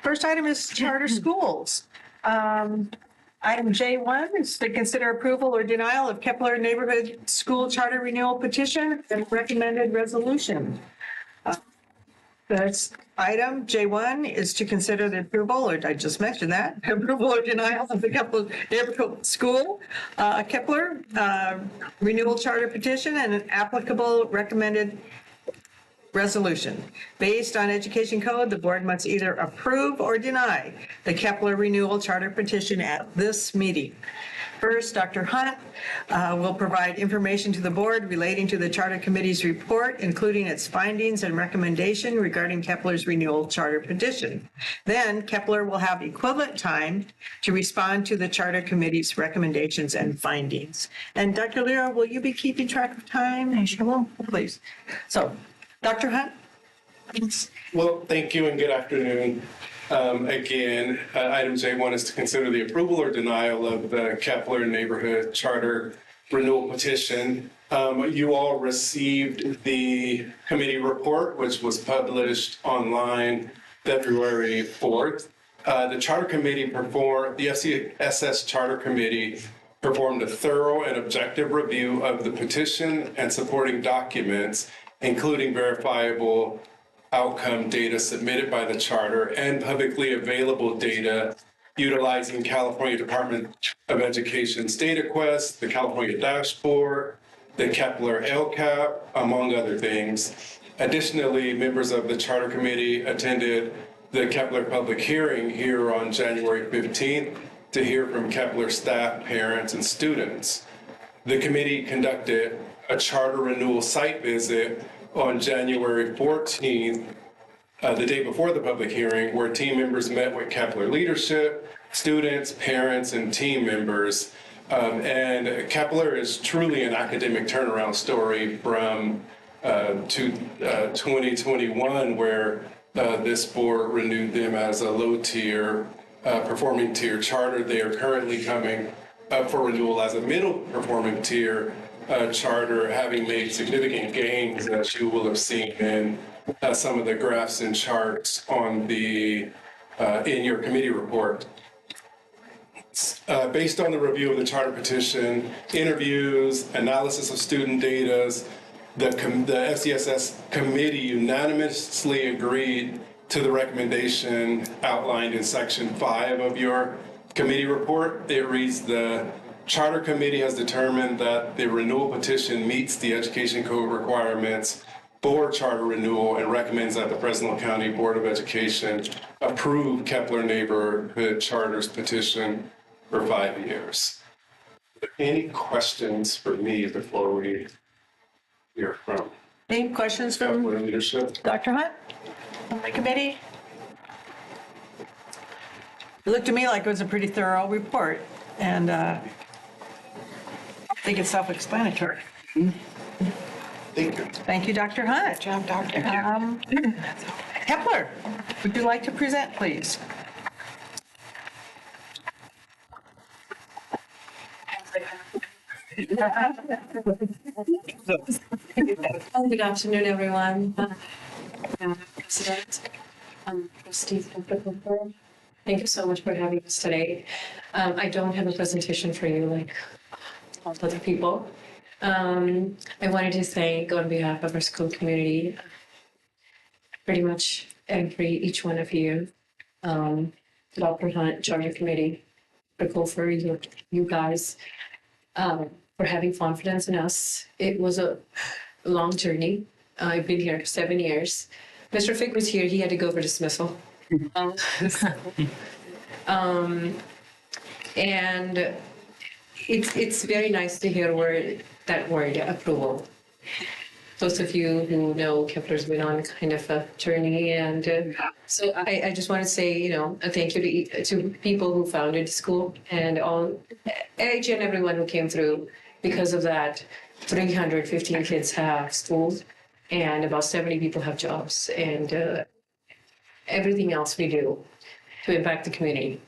First item is charter schools. Item J1 is to consider approval or denial of Kepler Neighborhood School Charter Renewal Petition and recommended resolution. That's item J1 is to consider the approval, or I just mentioned that, approval or denial of the Kepler Neighborhood School, Kepler Renewal Charter Petition and an applicable recommended resolution. Based on Education Code, the board must either approve or deny the Kepler Renewal Charter Petition at this meeting. First, Dr. Hunt will provide information to the board relating to the Charter Committee's report, including its findings and recommendation regarding Kepler's renewal charter petition. Then Kepler will have equivalent time to respond to the Charter Committee's recommendations and findings. And Dr. Lira, will you be keeping track of time? I sure will. Please. So, Dr. Hunt? Well, thank you and good afternoon. Again, item J1 is to consider the approval or denial of the Kepler Neighborhood Charter Renewal Petition. You all received the committee report, which was published online February 4th. The Charter Committee the FCSS Charter Committee performed a thorough and objective review of the petition and supporting documents, including verifiable outcome data submitted by the charter and publicly available data utilizing California Department of Education's Data Quest, the California Dashboard, the Kepler LCAP, among other things. Additionally, members of the Charter Committee attended the Kepler public hearing here on January 15th to hear from Kepler staff, parents, and students. The committee conducted a charter renewal site visit on January 14th, the day before the public hearing, where team members met with Kepler leadership, students, parents, and team members. And Kepler is truly an academic turnaround story from 2021, where this board renewed them as a low-tier performing tier charter. They are currently coming up for renewal as a middle performing tier charter, having made significant gains, as you will have seen in some of the graphs and charts on the in your committee report. Based on the review of the charter petition, interviews, analysis of student data, the FCSS committee unanimously agreed to the recommendation outlined in section 5 of your committee report. It reads, the charter committee has determined that the renewal petition meets the education code requirements for charter renewal and recommends that the Fresno County Board of Education approve Kepler Neighborhood Charter's petition for 5 years. Are there any questions for me before we hear from Any questions from Kepler leadership? Dr. Hunt, from the committee? It looked to me like it was a pretty thorough report, and I think it's self-explanatory. Thank you. Thank you, Dr. Hunt. Good job, Dr. Kepler, would you like to present, please? Good afternoon, everyone. President, Trustee, thank you so much for having us today. I don't have a presentation for you like all other people. I wanted to thank on behalf of our school community, pretty much each one of you, Dr. Hunt, Charter Committee, grateful for you guys for having confidence in us. It was a long journey. I've been here 7 years. Mr. Fick was here, he had to go for dismissal. And it's very nice to hear that word approval. Those of you who know Kepler's been on kind of a journey, and so I just want to say, thank you to people who founded the school and each and everyone who came through. Because of that, 315 kids have schools, and about 70 people have jobs, and everything else we do to impact the community.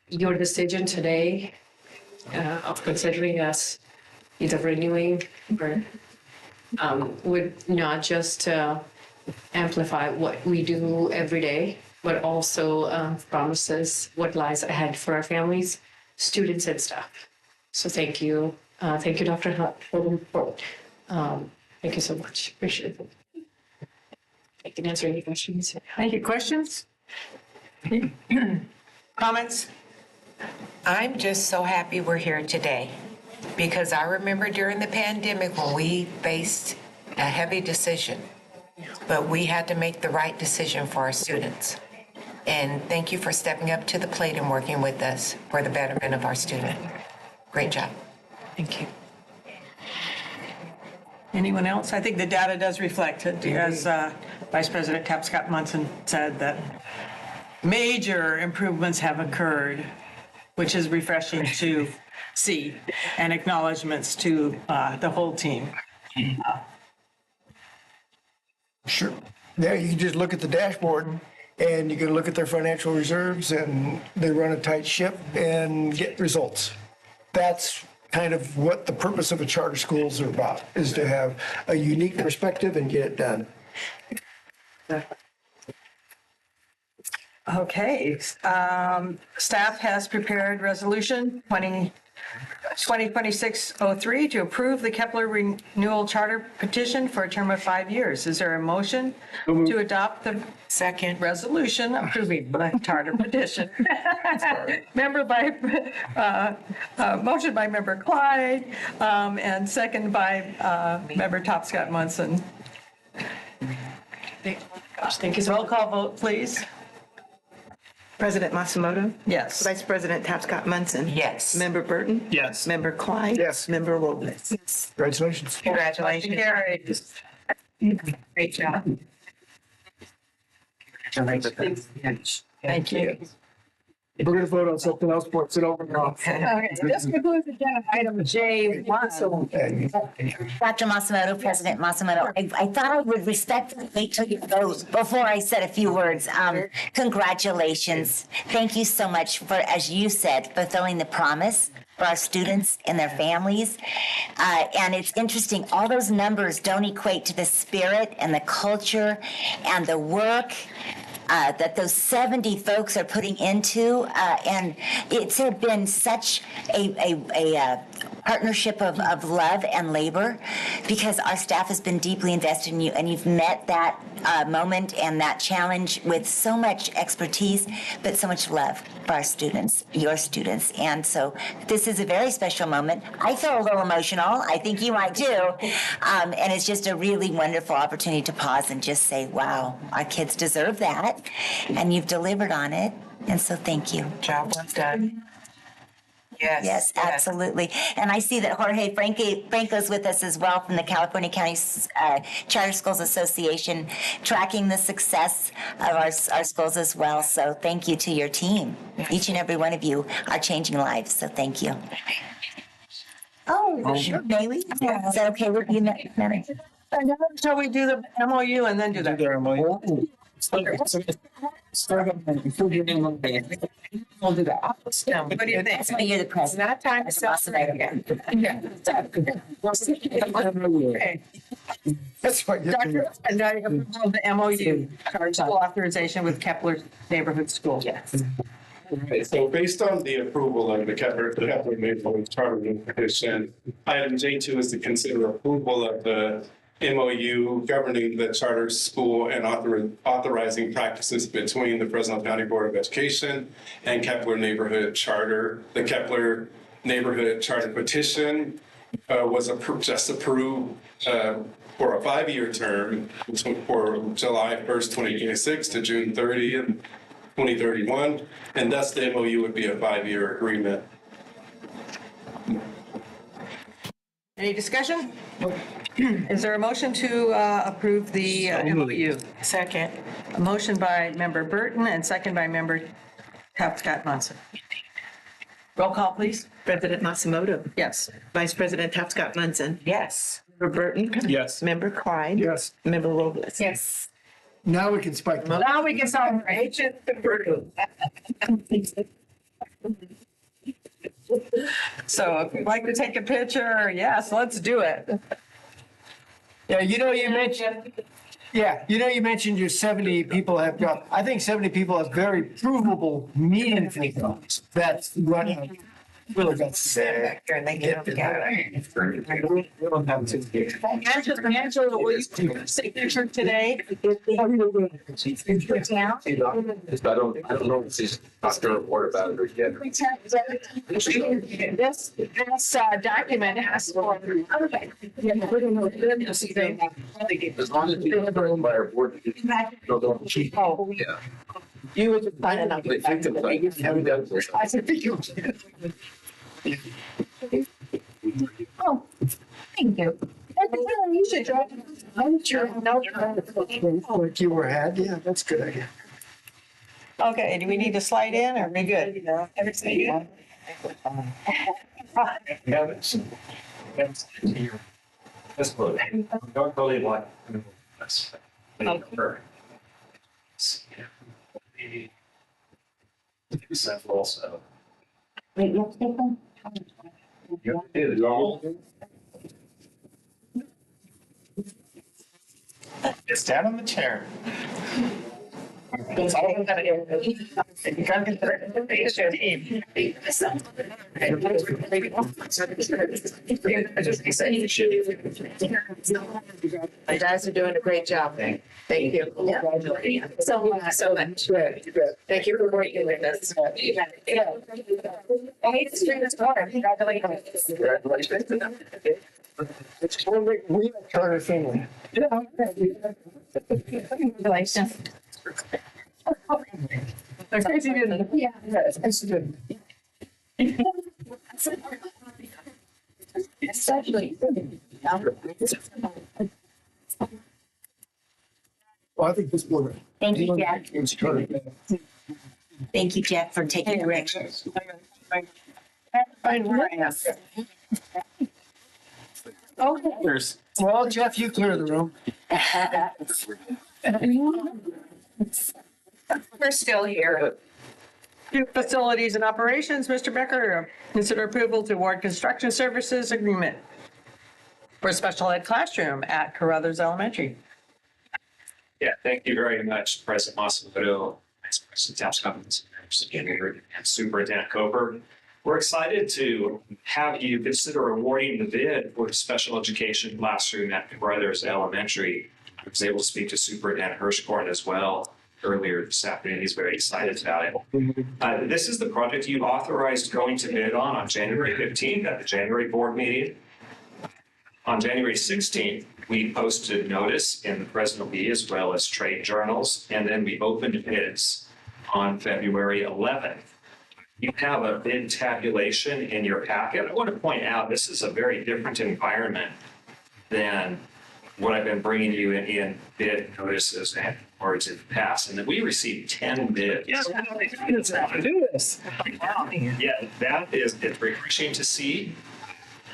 Your decision today of considering us either renewing or would not just amplify what we do every day, but also promises what lies ahead for our families, students, and staff. So thank you. Thank you, Dr. Hunt, for the report. Thank you so much. Appreciate it. I can answer any questions. Thank you. Questions? Comments? I'm just so happy we're here today because I remember during the pandemic when we faced a heavy decision, but we had to make the right decision for our students. And thank you for stepping up to the plate and working with us for the betterment of our student. Great job. Thank you. Anyone else? I think the data does reflect it, as Vice President Tapscott-Munson said, that major improvements have occurred, which is refreshing to see, and acknowledgements to the whole team. Sure. Yeah, you can just look at the dashboard and you can look at their financial reserves and they run a tight ship and get results. That's kind of what the purpose of a charter schools are about, is to have a unique perspective and get it done. Okay. Staff has prepared resolution 2026-03 to approve the Kepler renewal charter petition for a term of 5 years. Is there a motion to adopt the second resolution approving the charter petition? Motion by Member Clyde, and second by Member Tapscott-Munson. Thank you. Roll call vote, please. President Matsumoto? Yes. Vice President Tapscott-Munson? Yes. Member Burton? Yes. Member Clyde? Yes. Member Lopez? Yes. Congratulations. Congratulations. Great job. Thank you. We're going to vote on something else before it's over and off. Okay, this concludes agenda item J1. Dr. Matsumoto, President Matsumoto, I thought I would respectfully wait till you vote before I said a few words. Congratulations. Thank you so much for, as you said, fulfilling the promise for our students and their families. And it's interesting, all those numbers don't equate to the spirit and the culture and the work that those 70 folks are putting into, and it's been such a partnership of love and labor, because our staff has been deeply invested in you, and you've met that moment and that challenge with so much expertise, but so much love for our students, your students. And so this is a very special moment. I feel a little emotional. I think you might too. And it's just a really wonderful opportunity to pause and just say, wow, our kids deserve that. And you've delivered on it. And so thank you. Job well done. Yes, absolutely. And I see that Jorge Franco's with us as well from the California County Charter Schools Association, tracking the success of our schools as well. So thank you to your team. Each and every one of you are changing lives. So thank you. Oh, sure, Bailey. Is that okay with you, Mary? Shall we do the MOU and then do that? We'll do that. What do you think? That's why you're the president. Not time to celebrate again. That's what you're doing. Dr. And I approve of the MOU, Charter School Authorization with Kepler Neighborhood School. Yes. Okay, so based on the approval of the Kepler Neighborhood Charter petition, item J2 is to consider approval of the MOU governing the charter school and authorizing practices between the Fresno County Board of Education and Kepler Neighborhood Charter. The Kepler Neighborhood Charter petition was just approved for a 5-year term for July 1st, 2026 to June 30th, 2031, and thus the MOU would be a 5-year agreement. Any discussion? Is there a motion to approve the MOU? Second. A motion by member Burton and second by member Tapscott-Munson. Roll call, please. President Matsumoto. Yes. Vice President Tapscott-Munson. Yes. Member Burton. Yes. Member Clyde. Yes. Member Robles. Yes. Now we can spike. Now we can celebrate. So if you'd like to take a picture, yes, let's do it. Yeah, you mentioned your 70 people have got, I think 70 people have very provable, meaningful thoughts. That's what I really got to say. And they get together. Angela, will you take a signature today? I don't know if she's talked to her report about it or yet. This document has for. As long as we have it by our board. Oh, Yeah. You were just finding out. They think of like, yeah, we got it. I said, thank you. Oh, thank you. You should drive. I'm sure. No. Like you were had, yeah, that's a good idea. Okay, do we need to slide in or are we good? Everything good? Don't believe what. Also. Wait, you have to take one? Just down on the chair. You guys are doing a great job. Thank you. So much. Thank you for working with us. We are charter family. Congratulations. They're crazy, didn't it? Yeah, it's good. Especially. Well, I think this board. Thank you, Jack. It's charter. Thank you, Jack, for taking the picture. Okay. Well, Jeff, you clear the room. We're still here. Facilities and operations, Mr. Becker, consider approval to award construction services agreement for a special ed classroom at Carruthers Elementary. Yeah, thank you very much, President Masamoto, Vice President Tapscott, and Superintendent Coper. We're excited to have you consider awarding the bid for the special education classroom at Brothers Elementary. I was able to speak to Superintendent Hirschhorn as well earlier this afternoon. He's very excited about it. This is the project you authorized going to bid on January 15th at the January board meeting. On January 16th, we posted notice in the Fresno Bee as well as trade journals, and then we opened bids on February 11th. You have a bid tabulation in your packet. I want to point out this is a very different environment than what I've been bringing you in bid notices and words in the past. And then we received 10 bids. Yes, it's how to do this. Yeah, it's refreshing to see.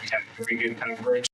We have very good coverage.